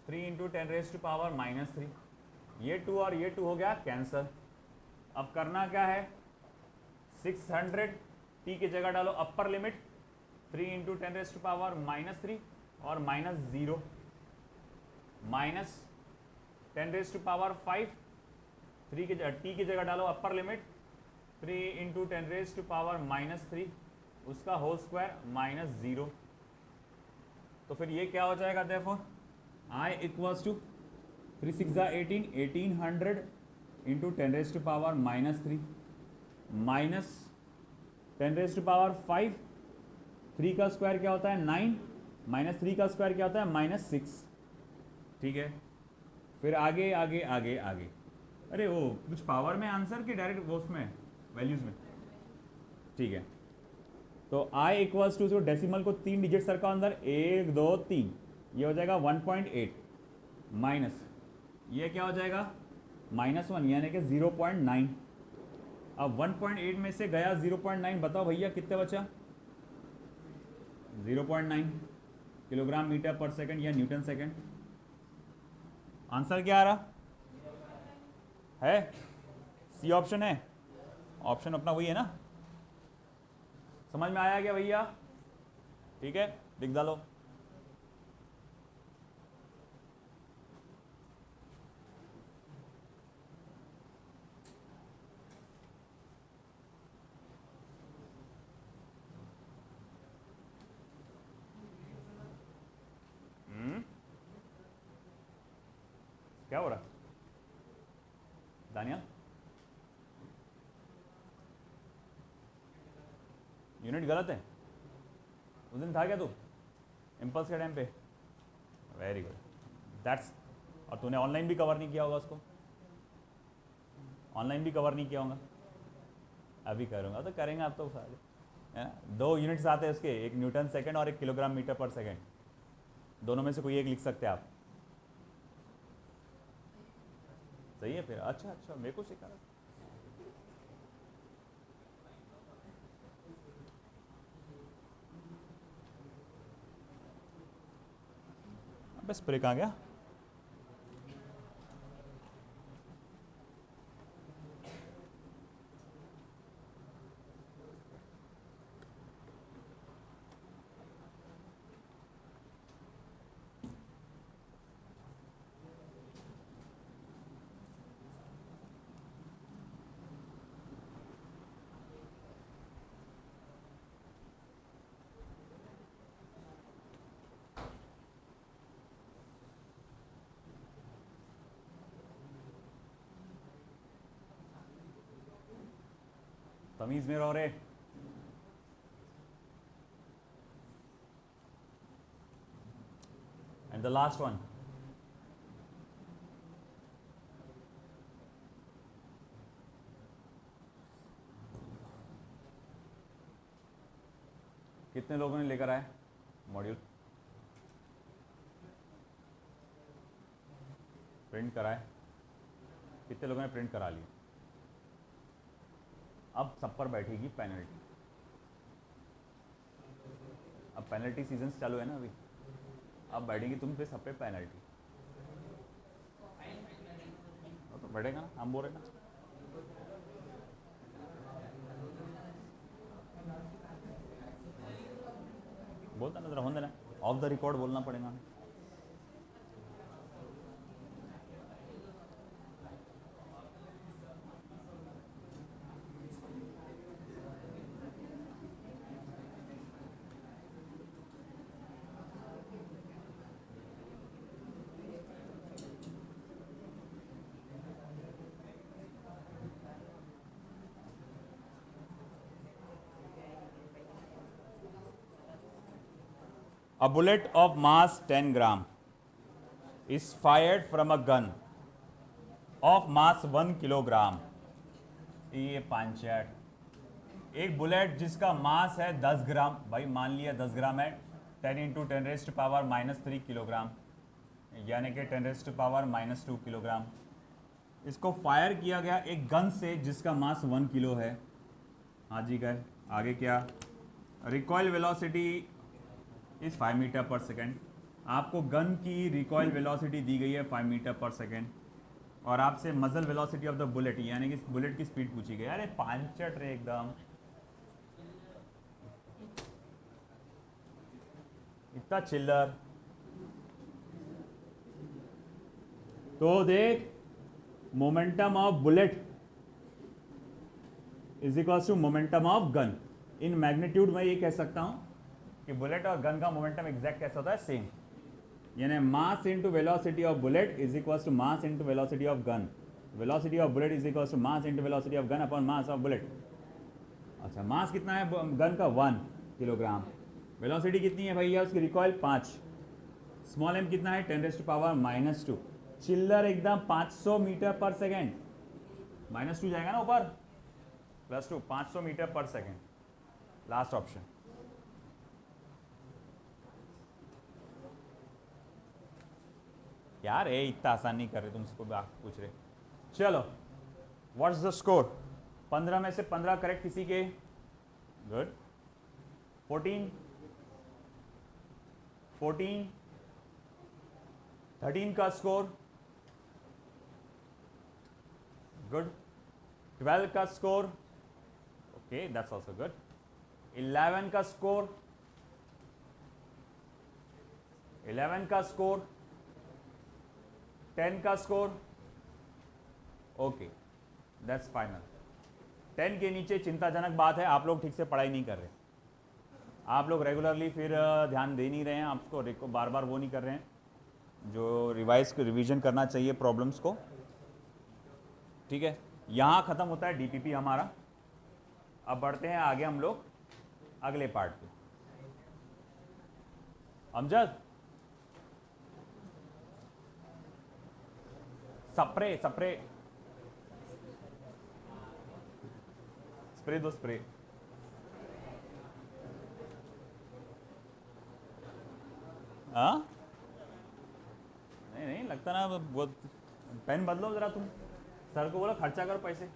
3 इंटू 10⁻⁻3। ये 2 और ये 2 हो गया कैंसर। अब करना क्या है, 600 t की जगह डालो अपर लिमिट 3 इंटू 10⁻⁻3 और माइनस 0 माइनस 10⁵, 3 की t की जगह डालो अपर लिमिट 3 इंटू 10⁻⁻3 उसका होल स्क्वायर माइनस 0। तो फिर ये क्या हो जाएगा, therefore I equals to 3 6 18 1800 into 10⁻⁻3 minus 10⁵, 3 का स्क्वायर क्या होता है 9, माइनस 3 का स्क्वायर क्या होता है -6। ठीक है, फिर आगे आगे आगे आगे, अरे वो कुछ पावर में आंसर कि डायरेक्ट वो उसमें वैल्यूज में, ठीक है। तो I इक्वल्स टू डेसिमल को 3 डिजिट रखा अंदर, 1 2 3, ये हो जाएगा 1.8 माइनस ये क्या हो जाएगा -1 यानी कि 0.9। अब 1.8 में से गया 0.9, बताओ भैया कितने बचा? 0.9 किलोग्राम मीटर पर सेकंड या न्यूटन सेकंड। आंसर क्या आ रहा है? सी ऑप्शन है, ऑप्शन अपना वही है ना। समझ में आया क्या भैया? ठीक है, लिख डालो। क्या हो रहा दानिया? यूनिट गलत है? उस दिन था क्या तू इम्पल्स के टाइम पे? Very good, that's. और तूने ऑनलाइन भी कवर नहीं किया होगा उसको, ऑनलाइन भी कवर नहीं किया होगा। अभी करूँगा तो करेंगे आप तो सारे, है ना। 2 यूनिट्स आते हैं उसके, एक न्यूटन सेकंड और एक किलोग्राम मीटर पर सेकंड, दोनों में से कोई एक लिख सकते हैं आप। सही है फिर। अच्छा अच्छा, मेरे को सिखा रहा। बस ब्रेक आ गया। तमीज में रहो रे। एंड द लास्ट वन, कितने लोगों ने लेकर आए मॉड्यूल? प्रिंट कराए? कितने लोगों ने प्रिंट करा ली? अब सब पर बैठेगी पेनल्टी। अब पेनल्टी सीजन चालू है ना अभी, अब बैठेगी तुम पे सब पे पेनल्टी। तो बैठेगा ना, हम बोल रहे ना। बोलता ना, जरा होने देना, ऑफ द रिकॉर्ड बोलना पड़ेगा। A bullet of mass 10 gram is fired from a gun of mass 1 kilogram. ये पांचट। एक बुलेट जिसका मास है 10 ग्राम, भाई मान लिया 10 ग्राम है, 10 इंटू 10⁻³ किलोग्राम, यानी कि 10⁻² किलोग्राम। इसको फायर किया गया एक गन से जिसका मास 1 किलो है। हाँ जी गए आगे। क्या? Recoil velocity is 5 metre per second. आपको गन की रिकॉइल वेलोसिटी दी गई है 5 मीटर पर सेकेंड, और आपसे मजल वेलोसिटी ऑफ द बुलेट यानी कि बुलेट की स्पीड पूछी गई। अरे पांचट रे एकदम, इतना चिल्लर। तो देख, momentum of bullet is equal to momentum of gun. इन मैग्नीट्यूड में ये कह सकता हूं कि बुलेट और गन का मोमेंटम एग्जैक्ट कैसा होता है? सेम, यानी mass into velocity of bullet is equal to mass into velocity of gun. Velocity of bullet is equal to mass into velocity of gun upon mass of bullet. अच्छा, मास कितना है गन का? 1 किलोग्राम। वेलोसिटी कितनी है भैया उसकी? रिकॉइल 5। स्मॉल एम कितना है? 10⁻²। चिल्लर एकदम 500 मीटर पर सेकेंड। -2 जाएगा ना ऊपर, +2, 500 metre per second. Last option. यार ये इतना आसान नहीं कर रहे, तुमसे कोई बात पूछ रहे। चलो, व्हाट्स द स्कोर? 15 में से 15 करेक्ट किसी के? गुड। 14, 13 का स्कोर? गुड। 12 का score? Okay, that's also good. 11 का स्कोर? 11 का स्कोर? 10 का स्कोर? Okay, that's final. 10 के नीचे चिंताजनक बात है, आप लोग ठीक से पढ़ाई नहीं कर रहे। आप लोग रेगुलरली फिर ध्यान दे नहीं रहे हैं, आपको बार बार वो नहीं कर रहे हैं जो रिवीजन करना चाहिए प्रॉब्लम्स को। ठीक है, यहाँ ख़त्म होता है डीपीपी हमारा। अब बढ़ते हैं आगे हम लोग अगले पार्ट पे। अमजद, स्प्रे स्प्रे स्प्रे दो, स्प्रे। हाँ, नहीं नहीं लगता ना, वो पेन बदलो जरा तुम। सर को बोलो खर्चा करो पैसे।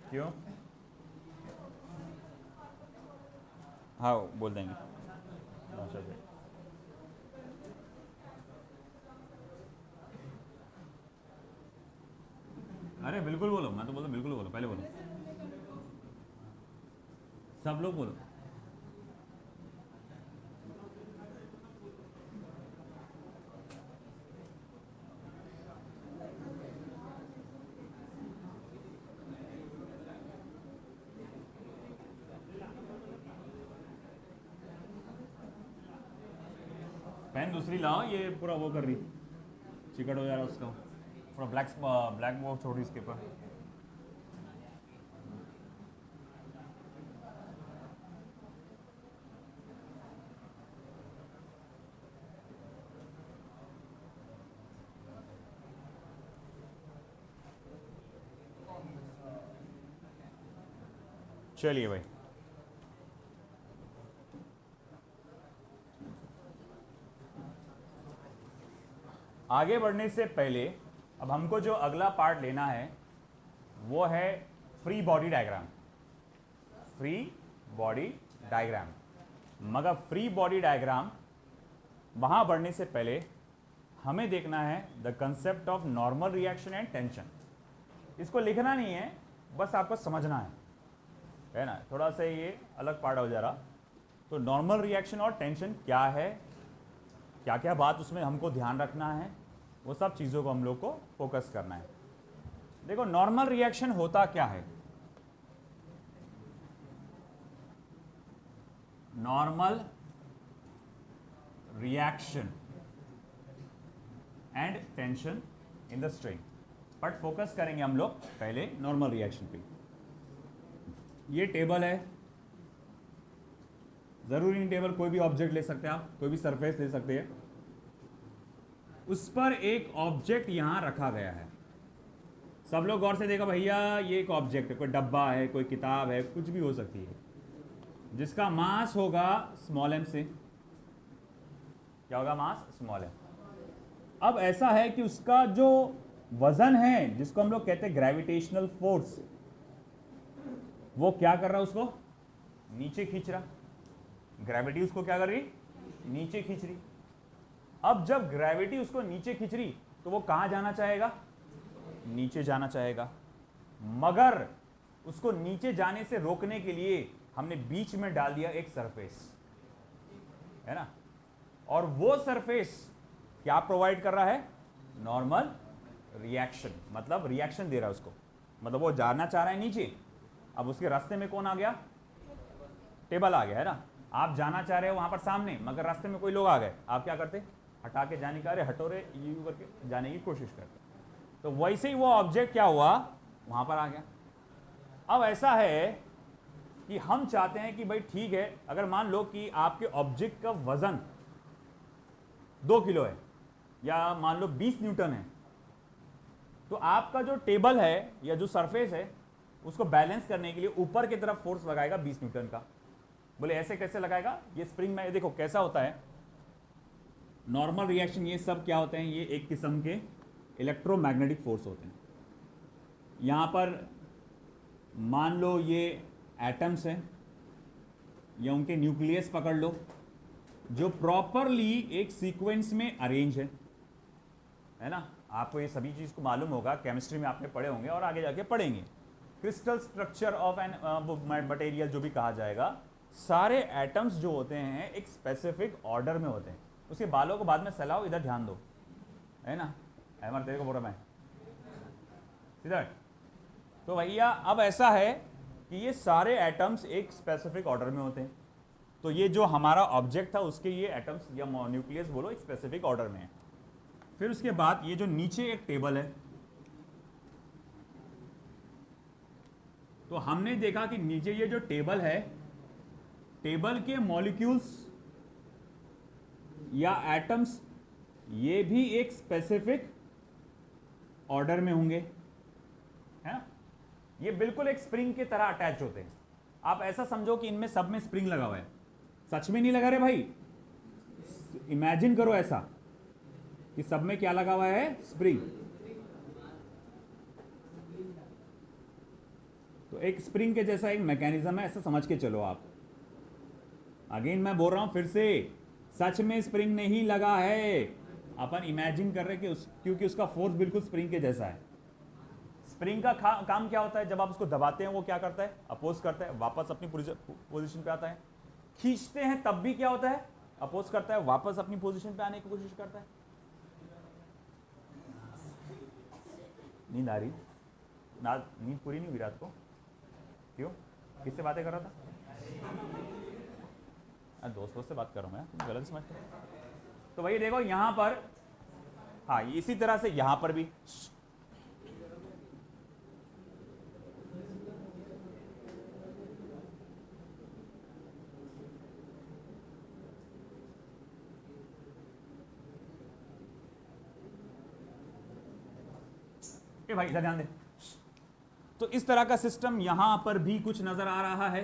क्यों? हाँ बोल देंगे। अरे बिल्कुल बोलो, मैं तो बोलो बिल्कुल बोलो, पहले बोलो, सब लोग बोलो। पेन दूसरी लाओ, ये पूरा वो कर रही, चिकट हो जा रहा है उसका, थोड़ा ब्लैक वो छोड़ रही इसके ऊपर। चलिए भाई, आगे बढ़ने से पहले अब हमको जो अगला पार्ट लेना है वो है free body diagram. Free body diagram, मगर फ्री बॉडी डायग्राम वहां बढ़ने से पहले हमें देखना है the concept of normal reaction and tension. इसको लिखना नहीं है, बस आपको समझना है ना। थोड़ा सा ये अलग पार्ट हो जा रहा। तो नॉर्मल रिएक्शन और टेंशन क्या है, क्या क्या बात उसमें हमको ध्यान रखना है, वो सब चीज़ों को हम लोग को फोकस करना है। देखो, नॉर्मल रिएक्शन होता क्या है? Normal reaction and tension in the string, but focus करेंगे हम लोग पहले नॉर्मल रिएक्शन पे। ये टेबल है, जरूरी नहीं टेबल, कोई भी ऑब्जेक्ट ले सकते हैं आप, कोई भी सरफेस ले सकते हैं। उस पर एक ऑब्जेक्ट यहां रखा गया है। सब लोग गौर से देखो भैया, ये एक ऑब्जेक्ट है, कोई डब्बा है, कोई किताब है, कुछ भी हो सकती है, जिसका मास होगा स्मॉल m से। क्या होगा? Mass small m। अब ऐसा है कि उसका जो वजन है, जिसको हम लोग कहते हैं ग्रेविटेशनल फोर्स, वो क्या कर रहा है? उसको नीचे खींच रहा। ग्रेविटी उसको क्या कर रही? नीचे खींच रही। अब जब ग्रेविटी उसको नीचे खींच रही तो वो कहां जाना चाहेगा? नीचे जाना चाहेगा। मगर उसको नीचे जाने से रोकने के लिए हमने बीच में डाल दिया एक सरफेस, है ना। और वो सरफेस क्या प्रोवाइड कर रहा है? नॉर्मल रिएक्शन, मतलब रिएक्शन दे रहा है उसको, मतलब वो जाना चाह रहा है नीचे। अब उसके रास्ते में कौन आ गया? टेबल आ गया, है ना। आप जाना चाह रहे हो वहां पर सामने, मगर रास्ते में कोई लोग आ गए, आप क्या करते? हटा के जाने का, अरे हटो रे, यू करके जाने की कोशिश करते। तो वैसे ही वो ऑब्जेक्ट क्या हुआ? वहां पर आ गया। अब ऐसा है कि हम चाहते हैं कि भाई ठीक है, अगर मान लो कि आपके ऑब्जेक्ट का वजन 2 किलो है, या मान लो 20 न्यूटन है, तो आपका जो टेबल है या जो सरफेस है उसको बैलेंस करने के लिए ऊपर की तरफ फोर्स लगाएगा 20 न्यूटन का। बोले ऐसे कैसे लगाएगा? ये स्प्रिंग में देखो कैसा होता है नॉर्मल रिएक्शन, ये सब क्या होते हैं, ये एक किस्म के इलेक्ट्रोमैग्नेटिक फोर्स होते हैं। यहां पर मान लो ये एटम्स हैं या उनके न्यूक्लियस पकड़ लो जो प्रॉपरली एक सीक्वेंस में अरेंज है ना। आपको ये सभी चीज को मालूम होगा, केमिस्ट्री में आपने पढ़े होंगे और आगे जाके पढ़ेंगे। Crystal structure of an material जो भी कहा जाएगा, सारे एटम्स जो होते हैं एक स्पेसिफिक ऑर्डर में होते हैं। उसके बालों को बाद में सहलाओ, इधर ध्यान दो, है ना। अहमद तेरे को बोल रहा मैं इधर। तो भैया अब ऐसा है कि ये सारे एटम्स एक स्पेसिफिक ऑर्डर में होते हैं। तो ये जो हमारा ऑब्जेक्ट था उसके ये एटम्स या न्यूक्लियस बोलो एक स्पेसिफिक ऑर्डर में है। फिर उसके बाद ये जो नीचे एक टेबल है, तो हमने देखा कि नीचे ये जो टेबल है, टेबल के मॉलिक्यूल्स या एटम्स ये भी एक स्पेसिफिक ऑर्डर में होंगे, है। ये बिल्कुल एक स्प्रिंग की तरह अटैच होते हैं। आप ऐसा समझो कि इनमें सब में स्प्रिंग लगा हुआ है। सच में नहीं लगा रे भाई, इमेजिन करो ऐसा कि सब में क्या लगा हुआ है, स्प्रिंग। तो एक स्प्रिंग के जैसा एक मैकेनिज्म है, ऐसा समझ के चलो आप। अगेन मैं बोल रहा हूं फिर से, सच में स्प्रिंग नहीं लगा है, अपन इमेजिन कर रहे कि क्योंकि उसका फोर्स बिल्कुल स्प्रिंग के जैसा है। स्प्रिंग का काम क्या होता है, जब आप उसको दबाते हैं वो क्या करता है, अपोज करता है, वापस अपनी पोजीशन पे आता है। खींचते हैं तब भी क्या होता है, अपोज करता है, वापस अपनी पोजीशन पे आने की कोशिश करता है। नींद आ रही? नींद पूरी नहीं हुई रात को? क्यों? किससे बातें कर रहा था? दोस्तों से बात कर रहा हूं मैं, तुम गलत समझते हो। तो भाई देखो यहां पर, हाँ इसी तरह से यहां पर भी भाई इधर ध्यान दे। तो इस तरह का सिस्टम यहां पर भी कुछ नजर आ रहा है,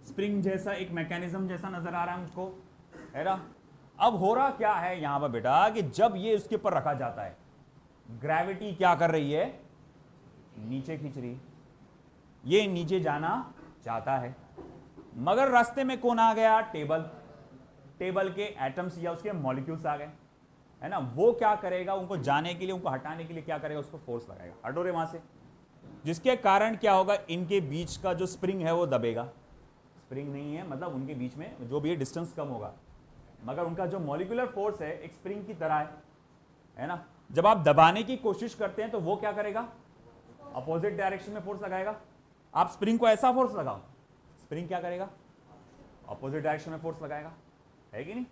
स्प्रिंग जैसा एक मैकेनिज्म जैसा नजर आ रहा है मुझको, है ना। अब हो रहा क्या है यहां पर बेटा कि जब ये उसके ऊपर रखा जाता है, ग्रेविटी क्या कर रही है, नीचे खींच रही है। ये नीचे जाना चाहता है, मगर रास्ते में कौन आ गया, टेबल के एटम्स या उसके मॉलिक्यूल्स आ गए, है ना। वो क्या करेगा, उनको जाने के लिए, उनको हटाने के लिए क्या करेगा, उसको फोर्स लगाएगा, हटो रे वहां से। जिसके कारण क्या होगा, इनके बीच का जो स्प्रिंग है वो दबेगा। स्प्रिंग नहीं है मतलब उनके बीच में जो भी डिस्टेंस कम होगा, मगर उनका जो मॉलिक्यूलर फोर्स है एक स्प्रिंग की तरह है ना। जब आप दबाने की कोशिश करते हैं तो वो क्या करेगा, अपोजिट डायरेक्शन में फोर्स लगाएगा। आप स्प्रिंग को ऐसा फोर्स लगाओ, स्प्रिंग क्या करेगा, अपोजिट डायरेक्शन में फोर्स लगाएगा, है कि नहीं।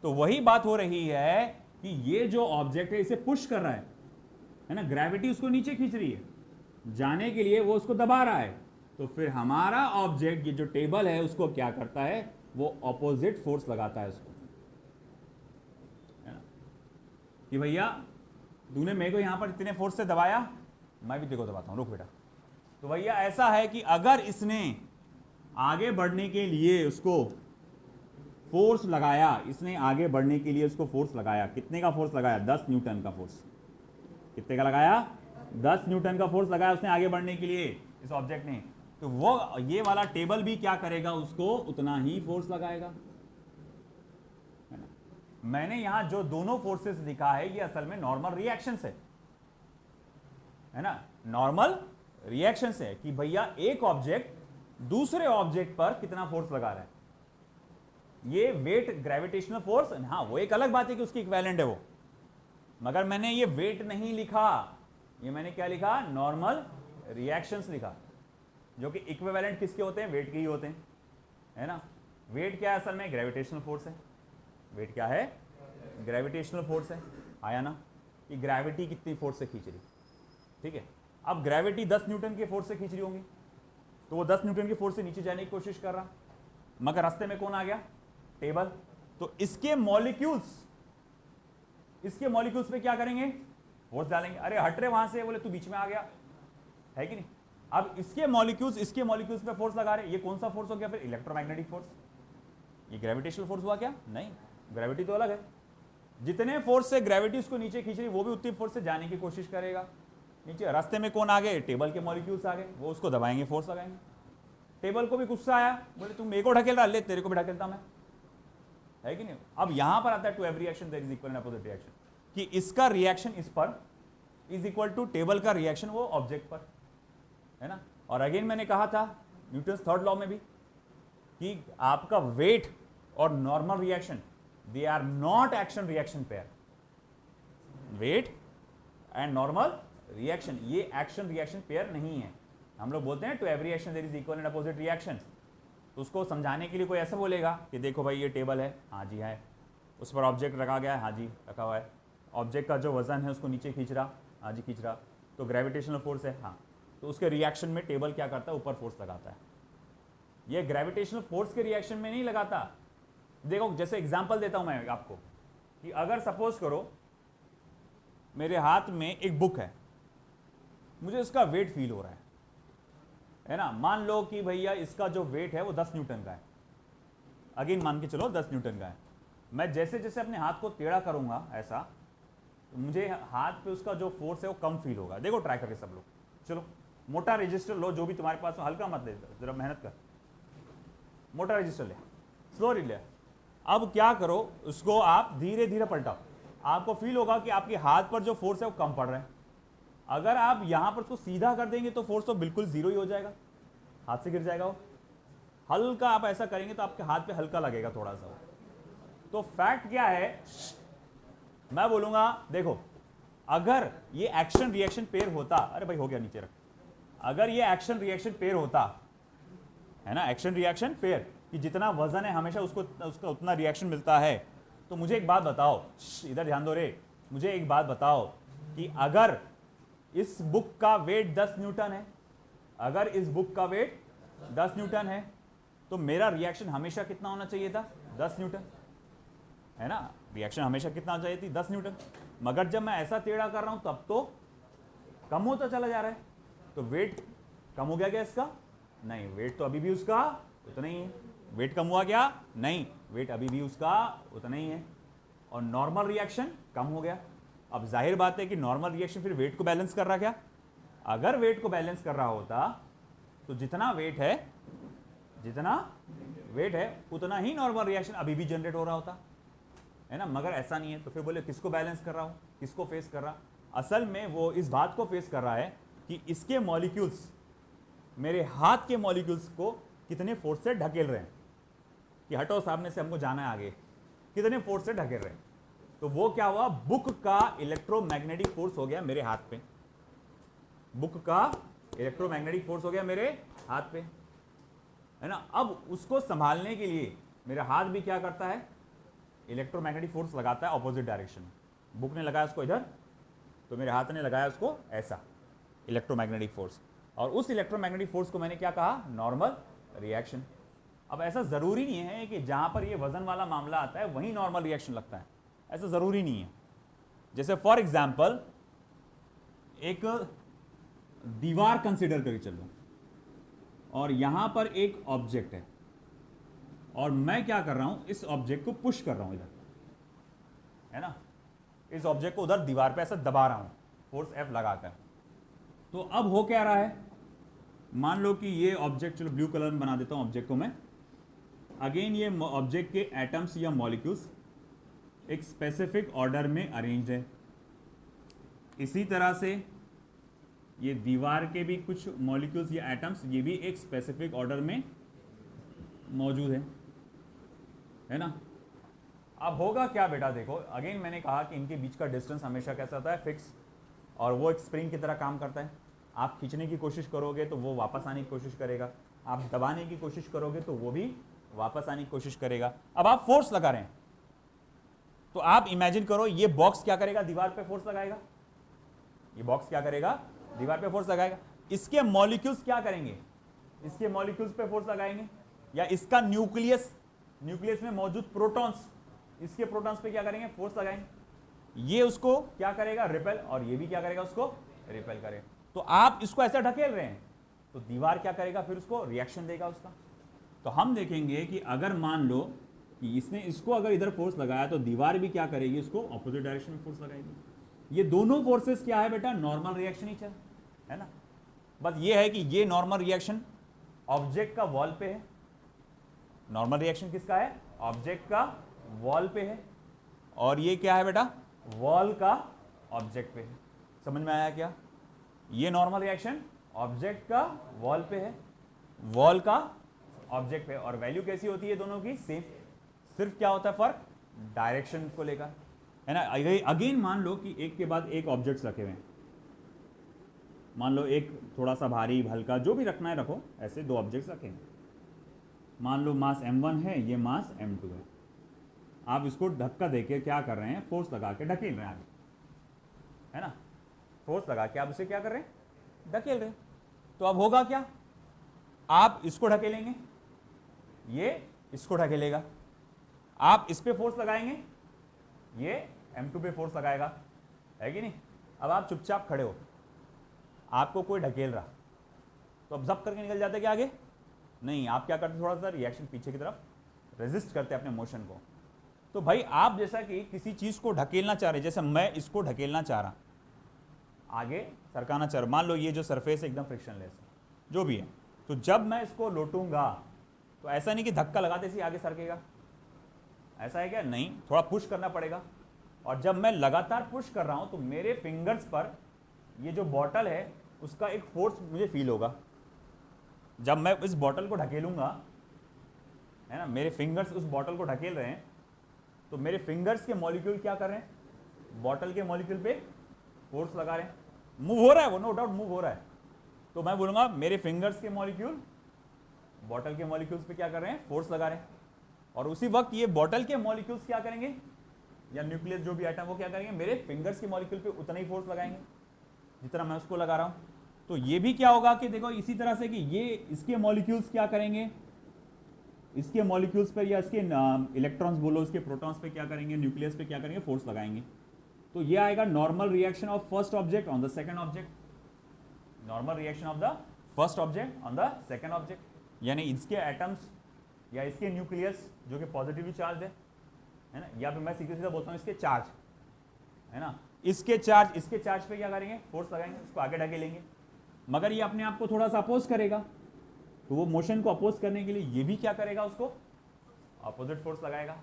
तो वही बात हो रही है कि ये जो ऑब्जेक्ट है इसे पुश कर रहा है ना, ग्रेविटी उसको नीचे खींच रही है, जाने के लिए वो उसको दबा रहा है। तो फिर हमारा ऑब्जेक्ट ये जो टेबल है उसको क्या करता है, वो ऑपोजिट फोर्स लगाता है उसको, है ना। कि भैया तूने मेरे को यहां पर इतने फोर्स से दबाया, मैं भी देखो दबाता हूं, रुक बेटा। तो भैया ऐसा है कि अगर इसने आगे बढ़ने के लिए उसको फोर्स लगाया, इसने आगे बढ़ने के लिए उसको फोर्स लगाया, कितने का फोर्स लगाया, 10 न्यूटन का फोर्स। कितने का लगाया, 10 न्यूटन का फोर्स लगाया उसने आगे बढ़ने के लिए इस ऑब्जेक्ट ने। तो वो ये वाला टेबल भी क्या करेगा, उसको उतना ही फोर्स लगाएगा, है ना। मैंने यहां जो दोनों फोर्सेस दिखा है ये असल में नॉर्मल रिएक्शंस है ना, नॉर्मल रिएक्शंस है कि भैया एक ऑब्जेक्ट दूसरे ऑब्जेक्ट पर कितना फोर्स लगा रहा है। ये वेट ग्रेविटेशनल फोर्स, हाँ वो एक अलग बात है कि उसकी इक्विवेलेंट है वो, मगर मैंने ये वेट नहीं लिखा, ये मैंने क्या लिखा, नॉर्मल रिएक्शंस लिखा, जो कि इक्विवेलेंट किसके होते हैं, वेट के ही होते हैं, है ना। वेट क्या है असल में, ग्रेविटेशनल फोर्स है। वेट क्या है, ग्रेविटेशनल फोर्स है। आया ना, कि ग्रेविटी कितनी फोर्स से खींच रही, ठीक है। अब ग्रेविटी 10 न्यूटन के फोर्स से खींच रही होंगी, तो वो 10 न्यूटन के फोर्स से नीचे जाने की कोशिश कर रहा, मगर रास्ते में कौन आ गया, टेबल। तो इसके मॉलिक्यूल्स पे क्या करेंगे, फोर्स डालेंगे। अरे हट रहे वहां से, बोले तू बीच में आ गया, है कि नहीं। अब इसके मॉलिक्यूल्स पे फोर्स लगा रहे हैं, ये कौन सा फोर्स हो गया फिर? Electromagnetic force. ये ग्रेविटेशनल फोर्स हुआ क्या? नहीं, ग्रेविटी तो अलग है। जितने फोर्स से ग्रेविटी उसको नीचे खींच रही, वो भी उतनी फोर्स से जाने की कोशिश करेगा नीचे। रास्ते में कौन आ गए? टेबल के मॉलिक्यूल्स आ गए, वो उसको दबाएंगे, फोर्स लगाएंगे। टेबल को भी गुस्सा आया, बोले तुम मेरे को ढकेल रहा, ले तेरे को भी ढकेलता मैं, है कि नहीं? अब यहां पर आता है to every reaction there is equal and opposite reaction, कि इसका रिएक्शन इस पर इज इक्वल टू टेबल का रिएक्शन वो ऑब्जेक्ट पर, है ना। और अगेन मैंने कहा था न्यूटन्स थर्ड लॉ में भी कि आपका वेट और normal reaction, they are not action reaction pair. Weight and normal reaction, ये एक्शन रिएक्शन पेयर नहीं है। हम लोग बोलते हैं to every action there is equal and opposite reaction. तो उसको समझाने के लिए कोई ऐसा बोलेगा कि देखो भाई ये टेबल है, हाँ जी है, उस पर ऑब्जेक्ट रखा गया है, हाँ जी रखा हुआ है, ऑब्जेक्ट का जो वजन है उसको नीचे खींच रहा, हाँ जी खींच रहा, तो ग्रेविटेशनल फोर्स है, हाँ। तो उसके रिएक्शन में टेबल क्या करता है? ऊपर फोर्स लगाता है। ये ग्रेविटेशनल फोर्स के रिएक्शन में नहीं लगाता। देखो जैसे एग्जांपल देता हूं मैं आपको कि अगर सपोज करो मेरे हाथ में एक बुक है, मुझे इसका वेट फील हो रहा है ना। मान लो कि भैया इसका जो वेट है वो 10 न्यूटन का है, अगेन मान के चलो 10 न्यूटन का है। मैं जैसे जैसे अपने हाथ को टेढ़ा करूंगा ऐसा, तो मुझे हाथ पे उसका जो फोर्स है वो कम फील होगा। देखो ट्राई करके सब लोग, चलो मोटा रजिस्टर लो, जो भी तुम्हारे पास हो, हल्का मत ले, जरा मेहनत कर, मोटा रजिस्टर ले, स्लो ले। अब क्या करो, उसको आप धीरे धीरे पलटाओ, आपको फील होगा कि आपके हाथ पर जो फोर्स है वो कम पड़ रहा है। अगर आप यहां पर उसको सीधा कर देंगे तो फोर्स तो बिल्कुल जीरो ही हो जाएगा, हाथ से गिर जाएगा वो। हल्का आप ऐसा करेंगे तो आपके हाथ पे हल्का लगेगा थोड़ा सा। तो फैक्ट क्या है, मैं बोलूंगा देखो, अगर ये एक्शन रिएक्शन पेयर होता, अरे भाई हो गया नीचे रख, अगर ये एक्शन रिएक्शन पेयर होता है ना, एक्शन रिएक्शन पेयर, कि जितना वजन है हमेशा उसको उसका उतना रिएक्शन मिलता है, तो मुझे एक बात बताओ, इधर ध्यान दो रे, मुझे एक बात बताओ कि अगर इस बुक का वेट 10 न्यूटन है, अगर इस बुक का वेट 10 न्यूटन है, तो मेरा रिएक्शन हमेशा कितना होना चाहिए था? 10 न्यूटन, है ना। रिएक्शन हमेशा कितना होना चाहिए थी? 10 न्यूटन। मगर जब मैं ऐसा टेढ़ा कर रहा हूं तब तो कम होता चला जा रहा है। तो वेट कम हो गया क्या इसका? नहीं, वेट तो अभी भी उसका उतना ही है। वेट कम हुआ क्या? नहीं, वेट अभी भी उसका उतना ही है। और नॉर्मल रिएक्शन कम हो गया। अब जाहिर बात है कि नॉर्मल रिएक्शन फिर वेट को बैलेंस कर रहा क्या? अगर वेट को बैलेंस कर रहा होता तो जितना वेट है उतना ही नॉर्मल रिएक्शन अभी भी जनरेट हो रहा होता, है ना। मगर ऐसा नहीं है। तो फिर बोले किसको बैलेंस कर रहा हूं, किसको फेस कर रहा? असल में वो इस बात को फेस कर रहा है कि इसके मॉलिक्यूल्स मेरे हाथ के मॉलिक्यूल्स को कितने फोर्स से ढकेल रहे हैं, कि हटो सामने से हमको जाना है आगे, कितने फोर्स से ढकेल रहे हैं। तो वो क्या हुआ, बुक का इलेक्ट्रोमैग्नेटिक फोर्स हो गया मेरे हाथ पे, बुक का इलेक्ट्रोमैग्नेटिक फोर्स हो गया मेरे हाथ पे, है ना। अब उसको संभालने के लिए मेरा हाथ भी क्या करता है, इलेक्ट्रोमैग्नेटिक फोर्स लगाता है ऑपोजिट डायरेक्शन में। बुक ने लगाया उसको इधर, तो मेरे हाथ ने लगाया उसको ऐसा, इलेक्ट्रोमैग्नेटिक फोर्स। और उस इलेक्ट्रोमैग्नेटिक फोर्स को मैंने क्या कहा, नॉर्मल रिएक्शन। अब ऐसा जरूरी नहीं है कि जहां पर ये वजन वाला मामला आता है वहीं नॉर्मल रिएक्शन लगता है, ऐसा जरूरी नहीं है। जैसे फॉर एग्जाम्पल एक दीवार कंसिडर करके चलो, और यहां पर एक ऑब्जेक्ट है, और मैं क्या कर रहा हूं, इस ऑब्जेक्ट को पुश कर रहा हूं इधर, है ना, इस ऑब्जेक्ट को उधर दीवार पे ऐसा दबा रहा हूं फोर्स F लगाकर। तो अब हो क्या रहा है, मान लो कि ये ऑब्जेक्ट, चलो ब्लू कलर में बना देता हूं ऑब्जेक्ट को मैं। अगेन ये ऑब्जेक्ट के एटम्स या मॉलिक्यूल्स एक स्पेसिफिक ऑर्डर में अरेंज्ड है। इसी तरह से ये दीवार के भी कुछ मॉलिक्यूल्स या एटम्स, ये भी एक स्पेसिफिक ऑर्डर में मौजूद है ना। अब होगा क्या बेटा, देखो अगेन मैंने कहा कि इनके बीच का डिस्टेंस हमेशा कैसा होता है, फिक्स, और वो एक स्प्रिंग की तरह काम करता है। आप खींचने की कोशिश करोगे तो वो वापस आने की कोशिश करेगा, आप दबाने की कोशिश करोगे तो वो भी वापस आने की कोशिश करेगा। अब आप फोर्स लगा रहे हैं, तो आप इमेजिन करो ये बॉक्स क्या करेगा, दीवार पे फोर्स लगाएगा। ये बॉक्स क्या करेगा, दीवार पे फोर्स लगाएगा। इसके मॉलिक्यूल्स क्या करेंगे, इसके मॉलिक्यूल्स पे फोर्स लगाएंगे, या इसका न्यूक्लियस में मौजूद प्रोटॉन्स, इसके प्रोटॉन्स पे क्या करेंगे, फोर्स लगाएंगे। ये उसको क्या करेगा, रिपेल, और ये भी क्या करेगा, उसको रिपेल करेगा। तो आप इसको ऐसा ढकेल रहे हैं, तो दीवार क्या करेगा, फिर उसको रिएक्शन देगा उसका। तो हम देखेंगे कि अगर मान लो कि इसने इसको अगर इधर फोर्स लगाया तो दीवार भी क्या करेगी, उसको ऑपोजिट डायरेक्शन में फोर्स लगाएगी। ये दोनों फोर्सेस क्या है बेटा, नॉर्मल रिएक्शन ही है ना। बस ये है कि ये नॉर्मल रिएक्शन ऑब्जेक्ट का वॉल पे है, नॉर्मल रिएक्शन किसका है, ऑब्जेक्ट का वॉल पे है, और ये क्या है बेटा, वॉल का ऑब्जेक्ट पे है। समझ में आया क्या? ये नॉर्मल रिएक्शन ऑब्जेक्ट का वॉल पे है, वॉल का ऑब्जेक्ट पे, और वैल्यू कैसी होती है दोनों की, सेम। सिर्फ क्या होता है फर्क, डायरेक्शन को लेकर, है ना। अगेन मान लो कि एक के बाद एक ऑब्जेक्ट्स रखे हुए हैं, मान लो एक थोड़ा सा भारी हल्का जो भी रखना है रखो, ऐसे दो ऑब्जेक्ट्स रखे हैं। मान लो मास m1 है, ये मास m2 है। आप इसको धक्का देके क्या कर रहे हैं, फोर्स लगा के ढकेल रहे हैं आगे, है ना। फोर्स लगा के आप इसे क्या कर रहे हैं, ढकेल रहे हैं। तो अब होगा क्या, आप इसको ढकेलेंगे, ये इसको ढकेलेगा, आप इस पे फोर्स लगाएंगे, ये m2 पे फोर्स लगाएगा, है कि नहीं। अब आप चुपचाप खड़े हो, आपको कोई ढकेल रहा, तो अब जब करके निकल जाते क्या आगे, नहीं, आप क्या करते, थोड़ा सा रिएक्शन पीछे की तरफ रेजिस्ट करते अपने मोशन को। तो भाई आप जैसा कि किसी चीज को ढकेलना चाह रहे, जैसे मैं इसको ढकेलना चाह रहा, आगे सरकाना चाह रहा, मान लो ये जो सरफेस है एकदम फ्रिक्शनलेस है, जो भी है, तो जब मैं इसको लोटूंगा तो ऐसा नहीं कि धक्का लगाते से आगे सरकेगा, ऐसा है क्या, नहीं, थोड़ा पुश करना पड़ेगा। और जब मैं लगातार पुश कर रहा हूं तो मेरे फिंगर्स पर ये जो बॉटल है उसका एक फोर्स मुझे फील होगा। जब मैं इस बॉटल को ढकेलूंगा, है ना, मेरे फिंगर्स उस बॉटल को ढकेल रहे हैं, तो मेरे फिंगर्स के मॉलिक्यूल क्या कर रहे हैं, बॉटल के मॉलिक्यूल पे फोर्स लगा रहे हैं, मूव हो रहा है वो, नो डाउट मूव हो रहा है। तो मैं बोलूंगा मेरे फिंगर्स के मॉलिक्यूल बॉटल के मॉलिक्यूल्स पे क्या कर रहे हैं, फोर्स लगा रहे हैं। और उसी वक्त ये बॉटल के मॉलिक्यूल्स क्या करेंगे, या न्यूक्लियस जो भी आइटम, वो क्या करेंगे, मेरे फिंगर्स के मॉलिक्यूल पे उतना ही फोर्स लगाएंगे जितना मैं उसको लगा रहा हूं। तो ये भी क्या होगा कि देखो इसी तरह से कि ये इसके मॉलिक्यूल्स क्या करेंगे, इसके मॉलिक्यूल्स पर या इसके इलेक्ट्रॉन्स बोलो, इसके प्रोटॉन्स पे क्या करेंगे, न्यूक्लियस पे क्या करेंगे, फोर्स लगाएंगे। तो ये आएगा normal reaction of first object on the second object, normal reaction of the first object on the second object, यानी इसके एटम्स या इसके न्यूक्लियस जो कि पॉजिटिवली चार्ज है ना, या फिर मैं सीधे सीधा बोलता हूँ इसके चार्ज, है ना, इसके चार्ज पे क्या करेंगे, फोर्स लगाएंगे, उसको आगे ढकेलेंगे। मगर ये अपने आप को थोड़ा सा अपोज करेगा, तो वो मोशन को अपोज करने के लिए ये भी क्या करेगा, उसको अपोजिट फोर्स लगाएगा।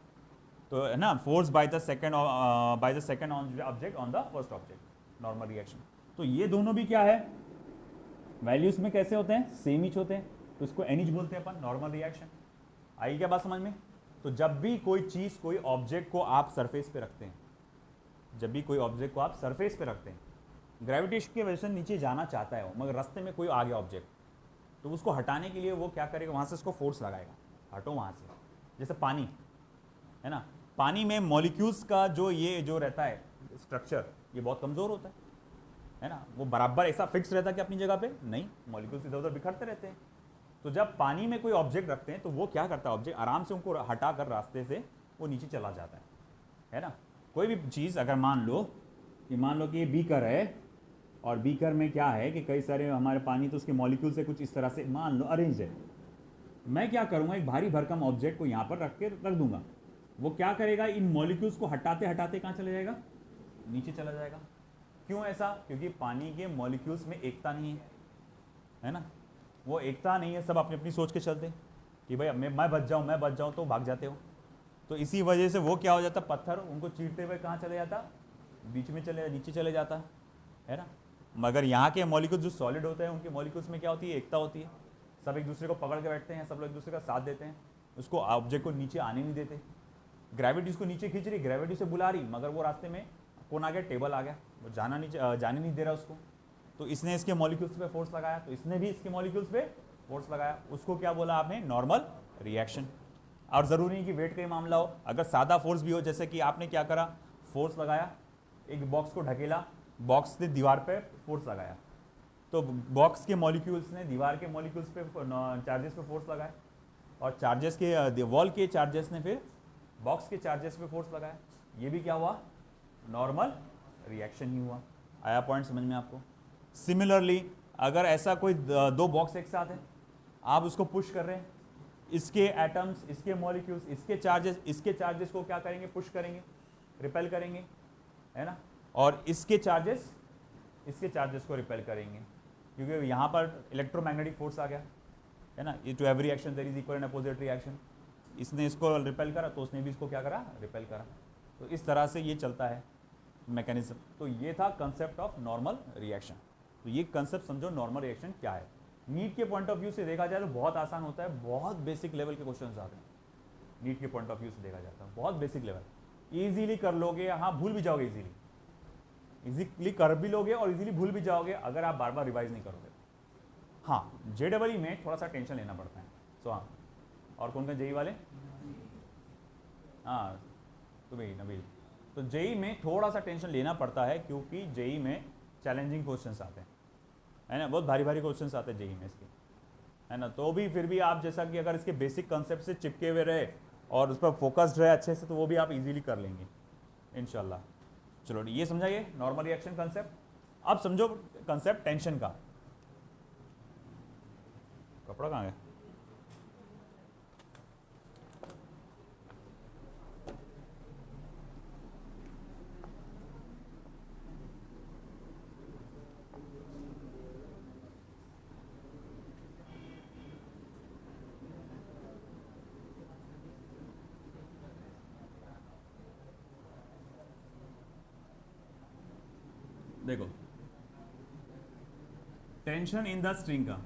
तो है ना, force by the second object on the first object, normal reaction. तो ये दोनों भी क्या है, वैल्यूज में कैसे होते हैं, सेम ही होते हैं, तो इसको एनिज बोलते हैं अपन, नॉर्मल रिएक्शन। आई क्या बात समझ में। तो जब भी कोई चीज, कोई ऑब्जेक्ट को आप सरफेस पे रखते हैं, जब भी कोई ऑब्जेक्ट को आप सरफेस पे रखते हैं, ग्रेविटेशन की वजह से नीचे जाना चाहता है वो, मगर रास्ते में कोई आ गया ऑब्जेक्ट, तो उसको हटाने के लिए वो क्या करेगा, वहां से उसको फोर्स लगाएगा, हटो वहां से। जैसे पानी है ना, पानी में मॉलिक्यूल्स का जो रहता है स्ट्रक्चर, ये बहुत कमजोर होता है ना, वो बराबर ऐसा फिक्स रहता है कि अपनी जगह पे नहीं, मॉलिक्यूल्स इधर उधर बिखरते रहते हैं। तो जब पानी में कोई ऑब्जेक्ट रखते हैं तो वो क्या करता है, ऑब्जेक्ट आराम से उनको हटाकर रास्ते से वो नीचे चला जाता है ना। कोई भी चीज़ अगर मान लो कि ये बीकर है, और बीकर में क्या है कि कई सारे हमारे पानी, तो उसके मॉलिक्यूल से कुछ इस तरह से मान लो अरेंज है। मैं क्या करूँगा, एक भारी भरकम ऑब्जेक्ट को यहाँ पर रख दूंगा, वो क्या करेगा, इन मॉलिक्यूल्स को हटाते हटाते कहाँ चले जाएगा, नीचे चला जाएगा। क्यों ऐसा, क्योंकि पानी के मॉलिक्यूल्स में एकता नहीं है ना, वो एकता नहीं है, सब अपनी अपनी सोच के चलते कि भाई मैं बच जाऊँ तो भाग जाते हो। तो इसी वजह से वो क्या हो जाता, पत्थर उनको चीरते हुए कहाँ चले जाता, बीच में नीचे चले जाता है ना। मगर यहाँ के मॉलिक्यूल्स जो सॉलिड होते हैं, उनके मॉलिक्यूल्स में क्या होती है, एकता होती है, सब एक दूसरे को पकड़ के बैठते हैं, सब लोग एक दूसरे का साथ देते हैं, उसको ऑब्जेक्ट को नीचे आने नहीं देते। ग्रेविटी उसको नीचे खींच रही, ग्रेविटी से बुला रही, मगर वो रास्ते में कौन आ गया, टेबल आ गया, वो जाने नहीं दे रहा उसको। तो इसने इसके मॉलिक्यूल्स पे फोर्स लगाया, तो इसने भी इसके मॉलिक्यूल्स पे फोर्स लगाया, उसको क्या बोला आपने, नॉर्मल रिएक्शन। और ज़रूरी नहीं कि वेट का ही मामला हो, अगर सादा फोर्स भी हो, जैसे कि आपने क्या करा, फोर्स लगाया, एक बॉक्स को ढकेला, बॉक्स ने दीवार पे फोर्स लगाया, तो बॉक्स के मॉलिक्यूल्स ने दीवार के मॉलिक्यूल्स पे चार्जेस पे फोर्स लगाया, और चार्जेस के वॉल के चार्जेस ने फिर बॉक्स के चार्जेस पे फोर्स लगाया। ये भी क्या हुआ, नॉर्मल रिएक्शन ही हुआ। आया पॉइंट समझ में आपको। सिमिलरली अगर ऐसा कोई दो बॉक्स एक साथ है, आप उसको पुश कर रहे हैं, इसके एटम्स, इसके मॉलिक्यूल्स, इसके चार्जेस को क्या करेंगे, पुश करेंगे, रिपेल करेंगे, है ना, और इसके चार्जेस को रिपेल करेंगे, क्योंकि यहाँ पर इलेक्ट्रोमैग्नेटिक फोर्स आ गया, है ना, to every action there is equal and opposite reaction. इसने इसको रिपेल करा तो उसने भी इसको क्या करा, रिपेल करा। तो इस तरह से ये चलता है मैकेनिज्म। तो ये था कंसेप्ट ऑफ नॉर्मल रिएक्शन। तो ये कंसेप्ट समझो नॉर्मल रिएक्शन क्या है। नीट के पॉइंट ऑफ व्यू से देखा जाए तो बहुत आसान होता है, बहुत बेसिक लेवल के क्वेश्चन आते हैं नीट के पॉइंट ऑफ व्यू से देखा जाता है, बहुत बेसिक लेवल, इजीली कर लोगे, हाँ भूल भी जाओगे, इजीली कर भी लोगे और इजीली भूल भी जाओगे अगर आप बार बार रिवाइज नहीं करोगे। हाँ JEE में थोड़ा सा टेंशन लेना पड़ता है। सो हाँ, और कौन कौन JEE वाले, हाँ तो भाई नबील, तो JEE में थोड़ा सा टेंशन लेना पड़ता है क्योंकि JEE में चैलेंजिंग क्वेश्चंस आते हैं, है ना, बहुत भारी भारी क्वेश्चंस आते हैं JEE में इसके, है ना। तो भी फिर भी आप जैसा कि अगर इसके बेसिक कंसेप्ट से चिपके हुए रहे और उस पर फोकस्ड रहे अच्छे से, तो वो भी आप इजीली कर लेंगे इंशाल्लाह। चलो ये समझाइए नॉर्मल रिएक्शन कंसेप्ट। अब समझो कंसेप्ट टेंशन का। कपड़ा कहाँ गया, देखो टेंशन इन द स्ट्रिंग का,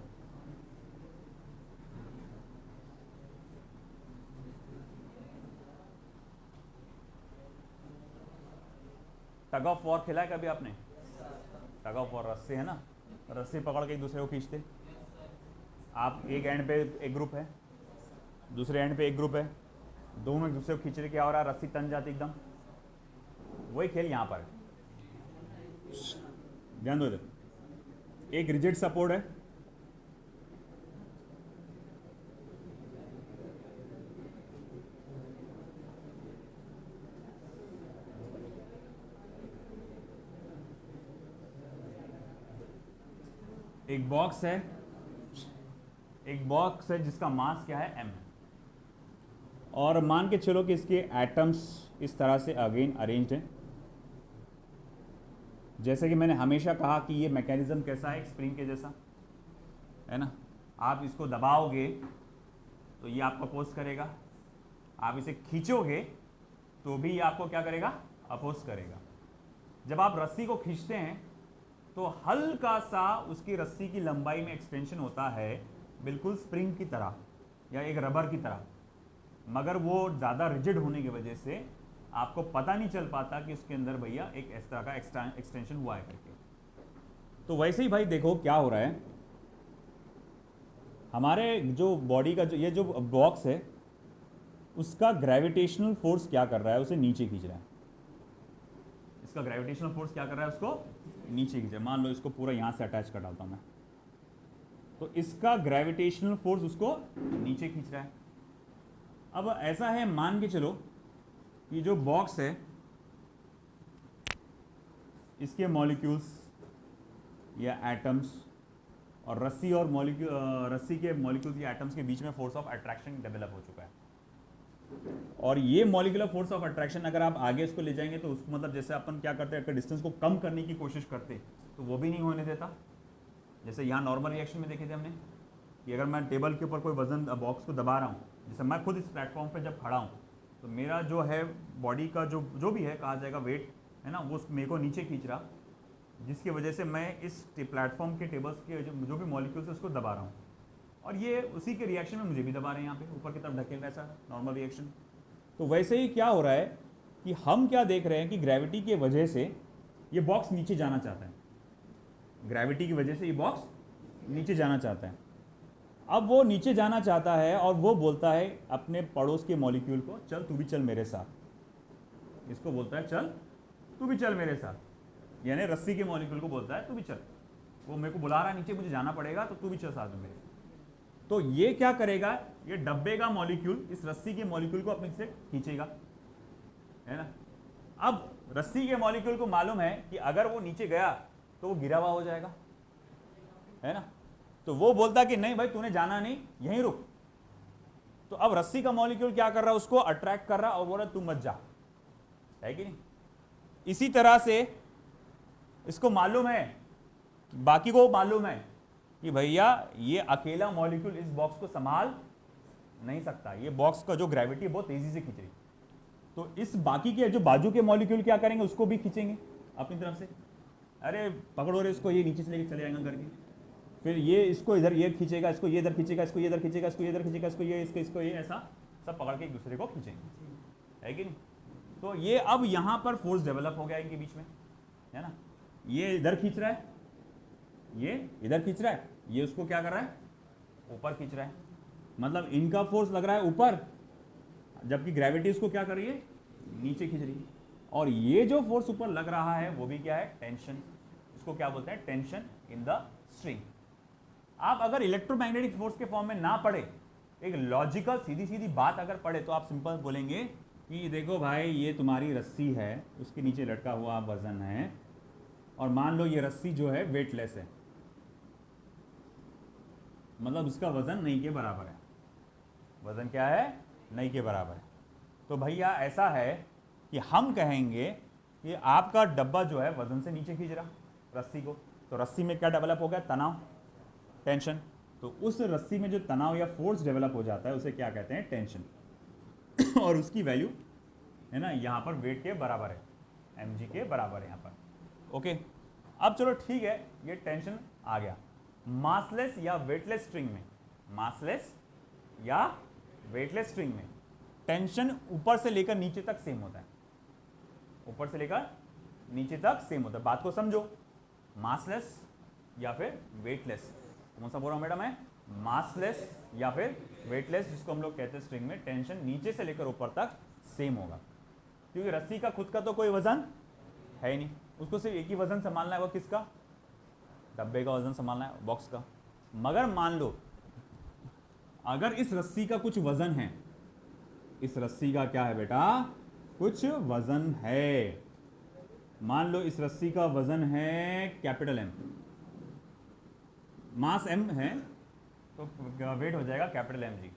टग ऑफ वॉर खेला है कभी आपने? टग ऑफ वॉर रस्सी, है ना, रस्सी पकड़ के एक दूसरे को खींचते, आप एक एंड पे एक ग्रुप है, दूसरे एंड पे एक ग्रुप है, दोनों एक दूसरे को खींच रहे, क्या हो रहा है, रस्सी तन जाती एकदम। वही खेल यहाँ पर, ध्यान दो इधर, एक रिजिड सपोर्ट है, एक बॉक्स है, एक बॉक्स है जिसका मास क्या है, m, और मान के चलो कि इसके एटम्स इस तरह से अगेन अरेंज्ड हैं। जैसे कि मैंने हमेशा कहा कि ये मैकेनिज्म कैसा है, स्प्रिंग के जैसा, है ना, आप इसको दबाओगे तो ये आपको अपोज करेगा, आप इसे खींचोगे तो भी ये आपको क्या करेगा, अपोज करेगा। जब आप रस्सी को खींचते हैं तो हल्का सा उसकी रस्सी की लंबाई में एक्सटेंशन होता है, बिल्कुल स्प्रिंग की तरह या एक रबर की तरह, मगर वो ज़्यादा रिजिड होने की वजह से आपको पता नहीं चल पाता कि उसके अंदर भैया एक इस तरह का एक्सटेंशन हुआ है करके। तो वैसे ही भाई देखो क्या हो रहा है, हमारे जो बॉडी का जो ये जो बॉक्स है उसका ग्रेविटेशनल फोर्स क्या कर रहा है, उसे नीचे खींच रहा है। इसका ग्रेविटेशनल फोर्स क्या कर रहा है, उसको नीचे खींच रहा है। मान लो इसको पूरा यहाँ से अटैच कर डालता हूँ मैं, तो इसका ग्रेविटेशनल फोर्स उसको नीचे खींच रहा है। अब ऐसा है, मान के चलो ये जो बॉक्स है इसके मॉलिक्यूल्स या एटम्स और रस्सी और रस्सी के मॉलिक्यूल्स या एटम्स के बीच में फोर्स ऑफ अट्रैक्शन डेवलप हो चुका है। और ये मॉलिक्यूलर फोर्स ऑफ अट्रैक्शन अगर आप आगे इसको ले जाएंगे तो उसको मतलब जैसे अपन क्या करते हैं, अगर डिस्टेंस को कम करने की कोशिश करते तो वो भी नहीं होने देता। जैसे यहाँ नॉर्मल रिएक्शन में देखे थे हमने कि अगर मैं टेबल के ऊपर कोई वजन बॉक्स को दबा रहा हूँ, जैसे मैं खुद इस प्लेटफॉर्म पे जब खड़ा हूँ तो मेरा जो है बॉडी का जो भी है कहा जाएगा वेट, है ना, वो मेरे को नीचे खींच रहा, जिसकी वजह से मैं इस प्लेटफॉर्म के टेबल्स के जो भी मॉलिक्यूल्स है उसको दबा रहा हूँ, और ये उसी के रिएक्शन में मुझे भी दबा रहे हैं, यहाँ पे ऊपर की तरफ ढकेल रहा है, ऐसा नॉर्मल रिएक्शन। तो वैसे ही क्या हो रहा है कि हम क्या देख रहे हैं कि ग्रेविटी की वजह से ये बॉक्स नीचे जाना चाहता है, ग्रेविटी की वजह से ये बॉक्स नीचे जाना चाहता है। अब वो नीचे जाना चाहता है और वो बोलता है अपने पड़ोस के मॉलिक्यूल को, चल तू भी चल मेरे साथ। इसको बोलता है चल तू भी चल मेरे साथ, यानी रस्सी के मॉलिक्यूल को बोलता है तू भी चल, वो मेरे को बुला रहा है नीचे, मुझे जाना पड़ेगा, तो तू भी चल साथ में मेरे। तो ये क्या करेगा, ये डब्बे का मॉलिक्यूल इस रस्सी के मॉलिक्यूल को अपने से खींचेगा, है ना। अब रस्सी के मॉलिक्यूल को मालूम है कि अगर वो नीचे गया तो वो गिरा हुआ हो जाएगा, है ना। तो वो बोलता कि नहीं भाई तूने जाना नहीं, यहीं रुक। तो अब रस्सी का मॉलिक्यूल क्या कर रहा है, उसको अट्रैक्ट कर रहा और बोल रहा तू मत जा, है कि नहीं। इसी तरह से इसको मालूम है, बाकी को मालूम है कि भैया ये अकेला मॉलिक्यूल इस बॉक्स को संभाल नहीं सकता, ये बॉक्स का जो ग्रेविटी बहुत तेजी से खींच रही। तो इस बाकी के जो बाजू के मॉलिक्यूल क्या करेंगे, उसको भी खींचेंगे अपनी तरफ से। अरे पकड़ो रे इसको, ये नीचे से लेके चले जाएंगे करके, फिर ये इसको इधर ये खींचेगा, इसको ये इधर खींचेगा, इसको ये इधर खींचेगा, इसको ये इधर खींचेगा, इसको ये इसको ये, ऐसा सब पकड़ के एक दूसरे को खींचेंगे, है कि नहीं। तो ये अब यहाँ पर फोर्स डेवलप हो गया इनके बीच में, है ना। ये इधर खींच रहा है, ये इधर खींच रहा है, ये उसको क्या कर रहा है, ऊपर खींच रहा है। मतलब इनका फोर्स लग रहा है ऊपर, जबकि ग्रेविटी इसको क्या कर रही है, नीचे खींच रही है। और ये जो फोर्स ऊपर लग रहा है वो भी क्या है, टेंशन। इसको क्या बोलते हैं, टेंशन इन द स्ट्रिंग। आप अगर इलेक्ट्रोमैग्नेटिक फोर्स के फॉर्म में ना पढ़े, एक लॉजिकल सीधी सीधी बात अगर पढ़े, तो आप सिंपल बोलेंगे कि देखो भाई ये तुम्हारी रस्सी है, उसके नीचे लटका हुआ वजन है, और मान लो ये रस्सी जो है वेटलेस है, मतलब उसका वजन नहीं के बराबर है। वजन क्या है, नहीं के बराबर है। तो भैया ऐसा है कि हम कहेंगे कि आपका डब्बा जो है वजन से नीचे खींच रहा रस्सी को, तो रस्सी में क्या डेवलप हो गया, तनाव, टेंशन। तो उस रस्सी में जो तनाव या फोर्स डेवलप हो जाता है उसे क्या कहते हैं, टेंशन। और उसकी वैल्यू है ना यहाँ पर वेट के बराबर है, mg के बराबर है यहाँ पर। ओके, अब चलो ठीक है, ये टेंशन आ गया। मासलेस या वेटलेस स्ट्रिंग में, मासलेस या वेटलेस स्ट्रिंग में टेंशन ऊपर से लेकर नीचे तक सेम होता है, ऊपर से लेकर नीचे तक सेम होता है। बात को समझो, मासलेस या फिर वेटलेस, कौन सा बोल रहा हूं मैडम, है मासलेस या फिर वेटलेस, जिसको हम लोग कहते हैं स्ट्रिंग में टेंशन नीचे से लेकर ऊपर तक सेम होगा, क्योंकि रस्सी का खुद का तो कोई वजन है ही नहीं, उसको सिर्फ एक ही वजन संभालना है, वो किसका, डब्बे का वजन संभालना है, बॉक्स का। मगर मान लो अगर इस रस्सी का कुछ वजन है, इस रस्सी का क्या है बेटा, कुछ वजन है। मान लो इस रस्सी का वजन है कैपिटल M, मास M है, तो वेट हो जाएगा कैपिटल mg।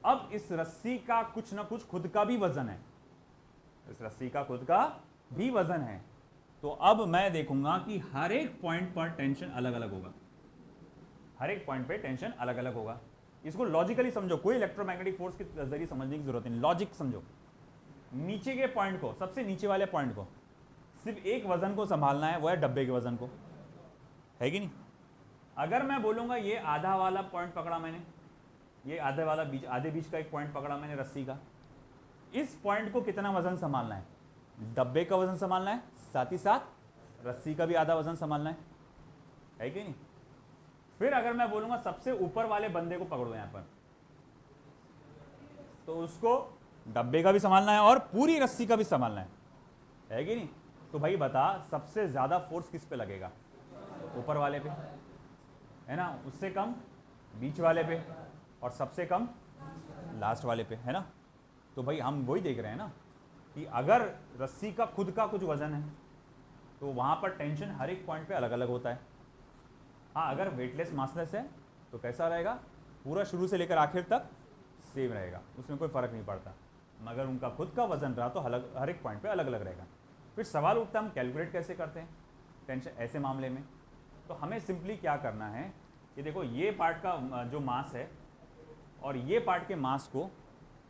अब इस रस्सी का कुछ ना कुछ खुद का भी वजन है, इस रस्सी का खुद का भी वजन है। तो अब मैं देखूंगा कि हर एक पॉइंट पर टेंशन अलग अलग होगा, हर एक पॉइंट पे टेंशन अलग अलग होगा। इसको लॉजिकली समझो, कोई इलेक्ट्रोमैग्नेटिक फोर्स के जरिए समझने की जरूरत नहीं, लॉजिक समझो। नीचे के पॉइंट को, सबसे नीचे वाले पॉइंट को सिर्फ एक वजन को संभालना है, वो है डब्बे के वजन को, है कि नहीं। अगर मैं बोलूंगा ये आधा वाला पॉइंट पकड़ा मैंने, ये आधे वाला बीच, आधे बीच का एक पॉइंट पकड़ा मैंने रस्सी का, इस पॉइंट को कितना वजन संभालना है, डब्बे का वजन संभालना है, साथ ही साथ रस्सी का भी आधा वजन संभालना है कि नहीं। फिर अगर मैं बोलूंगा सबसे ऊपर वाले बंदे को पकड़ो यहां पर, तो उसको डब्बे का भी संभालना है और पूरी रस्सी का भी संभालना है कि नहीं। तो भाई बता, सबसे ज्यादा फोर्स किस पे लगेगा, ऊपर वाले पे, है ना, उससे कम बीच वाले पे, और सबसे कम लास्ट वाले पे, है ना। तो भाई हम वही देख रहे हैं ना कि अगर रस्सी का खुद का कुछ वजन है तो वहां पर टेंशन हर एक पॉइंट पे अलग अलग होता है। हाँ, अगर वेटलेस मासलेस है तो कैसा रहेगा, पूरा शुरू से लेकर आखिर तक सेम रहेगा, उसमें कोई फर्क नहीं पड़ता। मगर उनका खुद का वजन रहा तो अलग, हर एक पॉइंट पे अलग अलग रहेगा। फिर सवाल उठता है हम कैलकुलेट कैसे करते हैं टेंशन ऐसे मामले में। तो हमें सिंपली क्या करना है कि देखो, ये पार्ट का जो मास है और ये पार्ट के मास को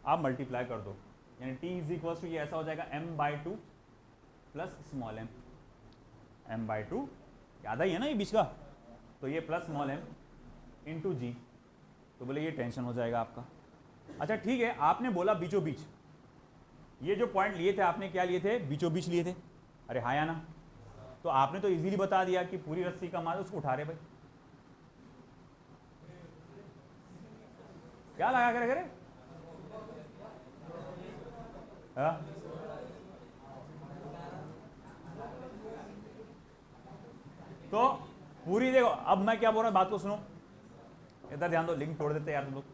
आप मल्टीप्लाई कर दो, यानी T इज इक्वल टू, ये ऐसा हो जाएगा m/2 plus small m, m/2 याद आई है ना ये बीच का, तो ये प्लस स्मॉल m इंटू जी, तो बोले ये टेंशन हो जाएगा आपका। अच्छा ठीक है, आपने बोला बीचों बीच, ये जो पॉइंट लिए थे आपने क्या लिए थे, बीचों बीच लिए थे, अरे हाँ या ना। तो आपने तो इजीली बता दिया कि पूरी रस्सी का मास, उसको उठा रहे भाई, क्या लगा करे हाँ? तो पूरी देखो, अब मैं क्या बोल रहा हूं, बात को सुनो, इधर ध्यान दो, लिंक तोड़ देते यार तुम लोग।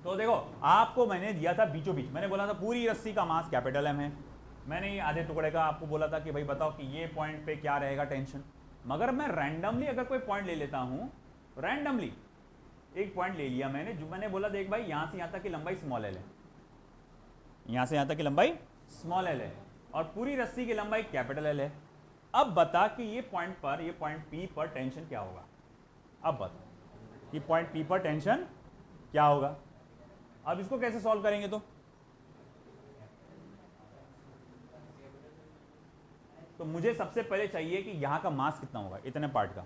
तो देखो, आपको मैंने दिया था बीचों बीच, मैंने बोला था पूरी रस्सी का मास कैपिटल M है, मैंने ये आधे टुकड़े का आपको बोला था कि भाई बताओ कि ये पॉइंट पे क्या रहेगा टेंशन, मगर मैं रैंडमली अगर कोई पॉइंट ले लेता हूं, रैंडमली एक पॉइंट ले लिया मैंने, जो मैंने बोला देख भाई यहां से यहां तक की लंबाई स्मॉल एल है, यहां से यहां तक की लंबाई स्मॉल एल है और पूरी रस्सी की लंबाई कैपिटल एल है। अब बता कि ये पॉइंट पी पर टेंशन क्या होगा। अब बता कि पॉइंट पी पर टेंशन क्या होगा। अब इसको कैसे सॉल्व करेंगे, तो मुझे सबसे पहले चाहिए कि यहां का मास कितना होगा इतने पार्ट का।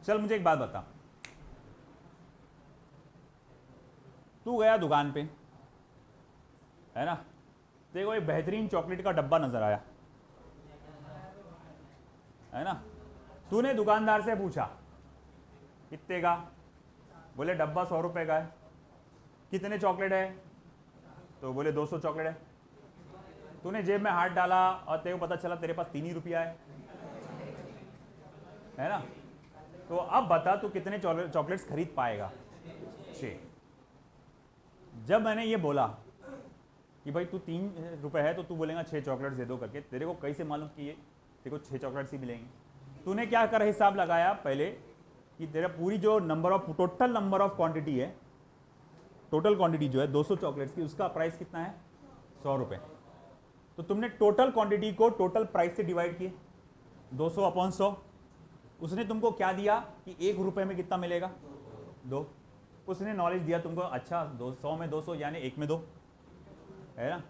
चल मुझे एक बात बता, तू गया दुकान पे, है ना, देखो एक बेहतरीन चॉकलेट का डब्बा नजर आया, है ना, तूने दुकानदार से पूछा कितने का, बोले डब्बा 100 रुपए का है, कितने चॉकलेट है, तो बोले 200 चॉकलेट है। तूने जेब में हाथ डाला और तेरे को पता चला तेरे पास 3 ही रुपया है ना, तो अब बता तू कितने चॉकलेट्स खरीद पाएगा। 6। जब मैंने ये बोला कि भाई तू 3 रुपए है तो तू बोलेगा 6 चॉकलेट्स दे दो करके, तेरे को कैसे मालूम कि ये तेरे को 6 चॉकलेट्स ही मिलेंगे। तूने क्या कर हिसाब लगाया पहले कि तेरा पूरी जो टोटल नंबर ऑफ क्वांटिटी है, टोटल क्वांटिटी जो है 200 चॉकलेट्स की, उसका प्राइस कितना है 100 रुपए। तो तुमने टोटल क्वांटिटी को टोटल प्राइस से डिवाइड किए 200/100। उसने तुमको क्या दिया कि 1 रुपए में कितना मिलेगा 2। उसने नॉलेज दिया तुमको, अच्छा 100 में 200 यानी 1 में 2, है ना।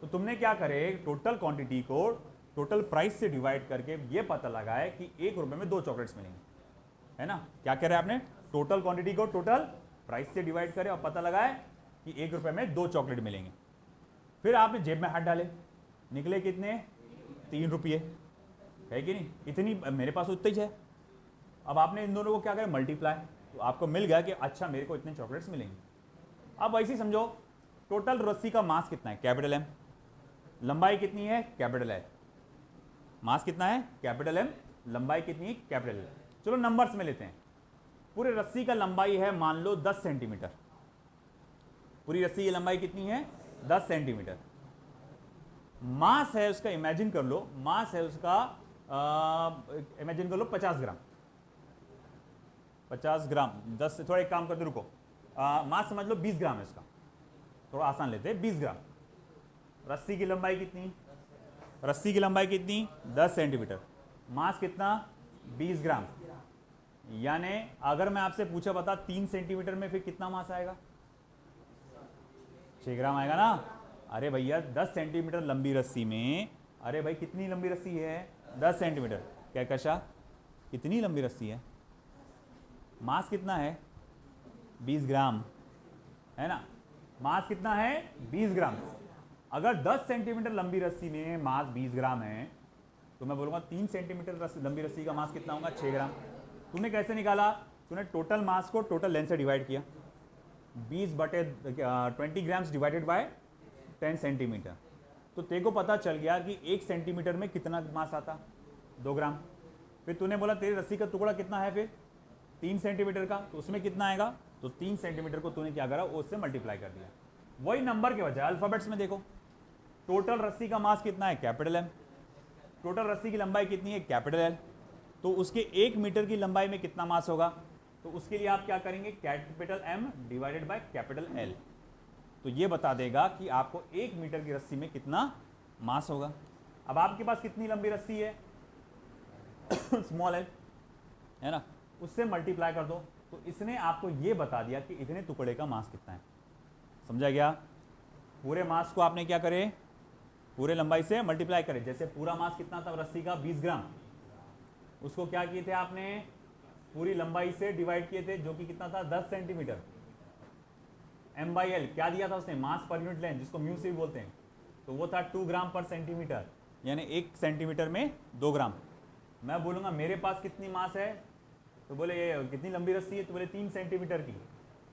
तो तुमने क्या करे, टोटल क्वांटिटी को टोटल प्राइस से डिवाइड करके ये पता लगाए कि 1 रुपए में 2 चॉकलेट्स मिलेंगे, है ना। क्या करे आपने, टोटल क्वांटिटी को टोटल प्राइस से डिवाइड करे और पता लगाए कि 1 रुपए में 2 चॉकलेट मिलेंगे। फिर आपने जेब में हाथ डाले, निकले कितने 3 रुपये, है कि नहीं, इतनी मेरे पास उतना ही है। अब आपने इन दोनों को क्या करें मल्टीप्लाई, तो आपको मिल गया कि अच्छा मेरे को इतने चॉकलेट्स मिलेंगे। अब ऐसे ही समझो टोटल रस्सी का मास कितना है कैपिटल एम, लंबाई कितनी है कैपिटल एल, मास कितना है कैपिटल एम, लंबाई कितनी है कैपिटल एल। चलो नंबर्स में लेते हैं। पूरे रस्सी का लंबाई है मान लो 10 सेंटीमीटर, पूरी रस्सी की लंबाई कितनी है 10 सेंटीमीटर। मास है उसका, इमेजिन कर लो, मास है उसका इमेजिन कर लो 50 ग्राम, 50 ग्राम 10 से थोड़ा एक काम करते रुको, मास समझ लो 20 ग्राम है इसका, थोड़ा आसान लेते हैं 20 ग्राम। रस्सी की लंबाई कितनी, रस्सी की लंबाई कितनी 10 सेंटीमीटर, मास कितना 20 ग्राम। यानी अगर मैं आपसे पूछा बता 3 सेंटीमीटर में फिर कितना मास आएगा 6 ग्राम आएगा ना। अरे भैया 10 सेंटीमीटर लंबी रस्सी में, अरे भाई कितनी लंबी रस्सी है 10 सेंटीमीटर, क्या कशा कितनी लंबी रस्सी है, मास कितना है 20 ग्राम, है ना, मास कितना है 20 ग्राम। अगर 10 सेंटीमीटर लंबी रस्सी में मास 20 ग्राम है तो मैं बोलूँगा 3 सेंटीमीटर लंबी रस्सी का मास कितना होगा 6 ग्राम। तूने कैसे निकाला, तूने टोटल मास को टोटल लेंथ से डिवाइड किया, 20/20 ग्राम्स डिवाइडेड बाय 10 सेंटीमीटर, तो तेरे को पता चल गया कि 1 सेंटीमीटर में कितना मास आता 2 ग्राम। फिर तूने बोला तेरी रस्सी का टुकड़ा कितना है फिर 3 सेंटीमीटर का, तो उसमें कितना आएगा, तो 3 सेंटीमीटर को तूने क्या करा उससे मल्टीप्लाई कर दिया। वही नंबर के बजाय अल्फाबेट्स में देखो, टोटल रस्सी का मास कितना है कैपिटल एम, टोटल रस्सी की लंबाई कितनी है कैपिटल एल, तो उसके 1 मीटर की लंबाई में कितना मास होगा, तो उसके लिए आप क्या करेंगे capital M divided by capital L, तो ये बता देगा कि आपको 1 मीटर की रस्सी में कितना मास होगा। अब आपके पास कितनी लंबी रस्सी है स्मॉल एल, है ना, उससे मल्टीप्लाई कर दो, तो इसने आपको ये बता दिया कि इतने टुकड़े का मास कितना है। समझा गया, पूरे मास को आपने क्या करे पूरे लंबाई से मल्टीप्लाई करे। जैसे पूरा मास कितना था रस्सी का 20 ग्राम, उसको क्या किए थे आपने पूरी लंबाई से डिवाइड किए थे जो कि कितना था 10 सेंटीमीटर, m/l क्या दिया था उसने मास पर यूनिट लेंथ जिसको म्यू से भी बोलते हैं, तो वो था 2 ग्राम पर सेंटीमीटर, यानी 1 सेंटीमीटर में 2 ग्राम। मैं बोलूँगा मेरे पास कितनी मास है, तो बोले ये कितनी लंबी रस्सी है, तो बोले 3 सेंटीमीटर की,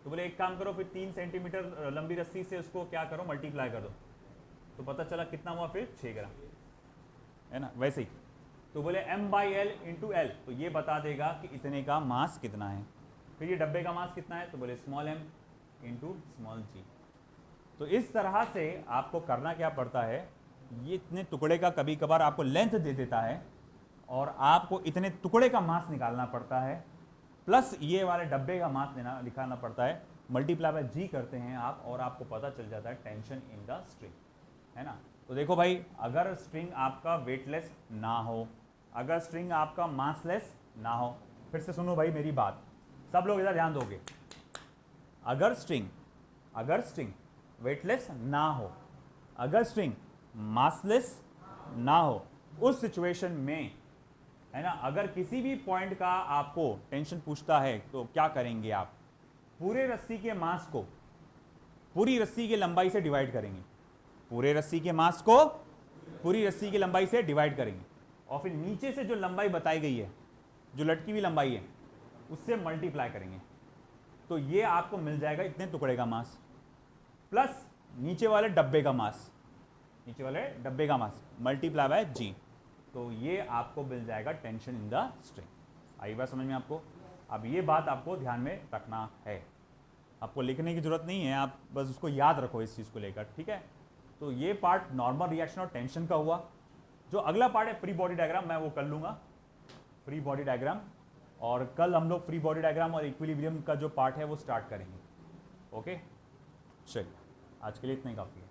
तो बोले एक काम करो फिर 3 सेंटीमीटर लंबी रस्सी से उसको क्या करो मल्टीप्लाई कर दो, तो पता चला कितना हुआ फिर 6 ग्राम, है ना। वैसे ही तो बोले m/l इंटू एल, तो ये बता देगा कि इतने का मास कितना है। फिर ये डब्बे का मास कितना है, तो बोले small m into small g। तो इस तरह से आपको करना क्या पड़ता है, ये इतने टुकड़े का कभी कभार आपको लेंथ दे देता है, और आपको इतने टुकड़े का मास निकालना पड़ता है, प्लस ये वाले डब्बे का मास निकालना पड़ता है, मल्टीप्लाई बाय जी करते हैं आप, और आपको पता चल जाता है टेंशन इन द स्ट्रिंग, है ना। तो देखो भाई, अगर स्ट्रिंग आपका वेटलेस ना हो, अगर स्ट्रिंग आपका मासलेस ना हो, फिर से सुनो भाई मेरी बात, सब लोग इधर ध्यान दोगे, अगर स्ट्रिंग वेटलेस ना हो, अगर स्ट्रिंग मासलेस ना हो, उस सिचुएशन में, है ना, अगर किसी भी पॉइंट का आपको टेंशन पूछता है तो क्या करेंगे आप, पूरे रस्सी के मास को पूरी रस्सी की लंबाई से डिवाइड करेंगे, पूरे रस्सी के मास को पूरी रस्सी की लंबाई से डिवाइड करेंगे, और फिर नीचे से जो लंबाई बताई गई है, जो लटकी हुई लंबाई है, उससे मल्टीप्लाई करेंगे, तो ये आपको मिल जाएगा इतने टुकड़े का मास, प्लस नीचे वाले डब्बे का मास, नीचे वाले डब्बे का मास मल्टीप्लाई बाय जी, तो ये आपको मिल जाएगा टेंशन इन द स्ट्रिंग। आई बात समझ में आपको। अब ये बात आपको ध्यान में रखना है, आपको लिखने की जरूरत नहीं है, आप बस उसको याद रखो इस चीज़ को लेकर, ठीक है। तो ये पार्ट नॉर्मल रिएक्शन और टेंशन का हुआ। जो अगला पार्ट है फ्री बॉडी डायग्राम, मैं वो कर लूँगा, फ्री बॉडी डायग्राम, और कल हम लोग फ्री बॉडी डायग्राम और इक्विलिब्रियम का जो पार्ट है वो स्टार्ट करेंगे। ओके, चलिए आज के लिए इतना ही काफ़ी है।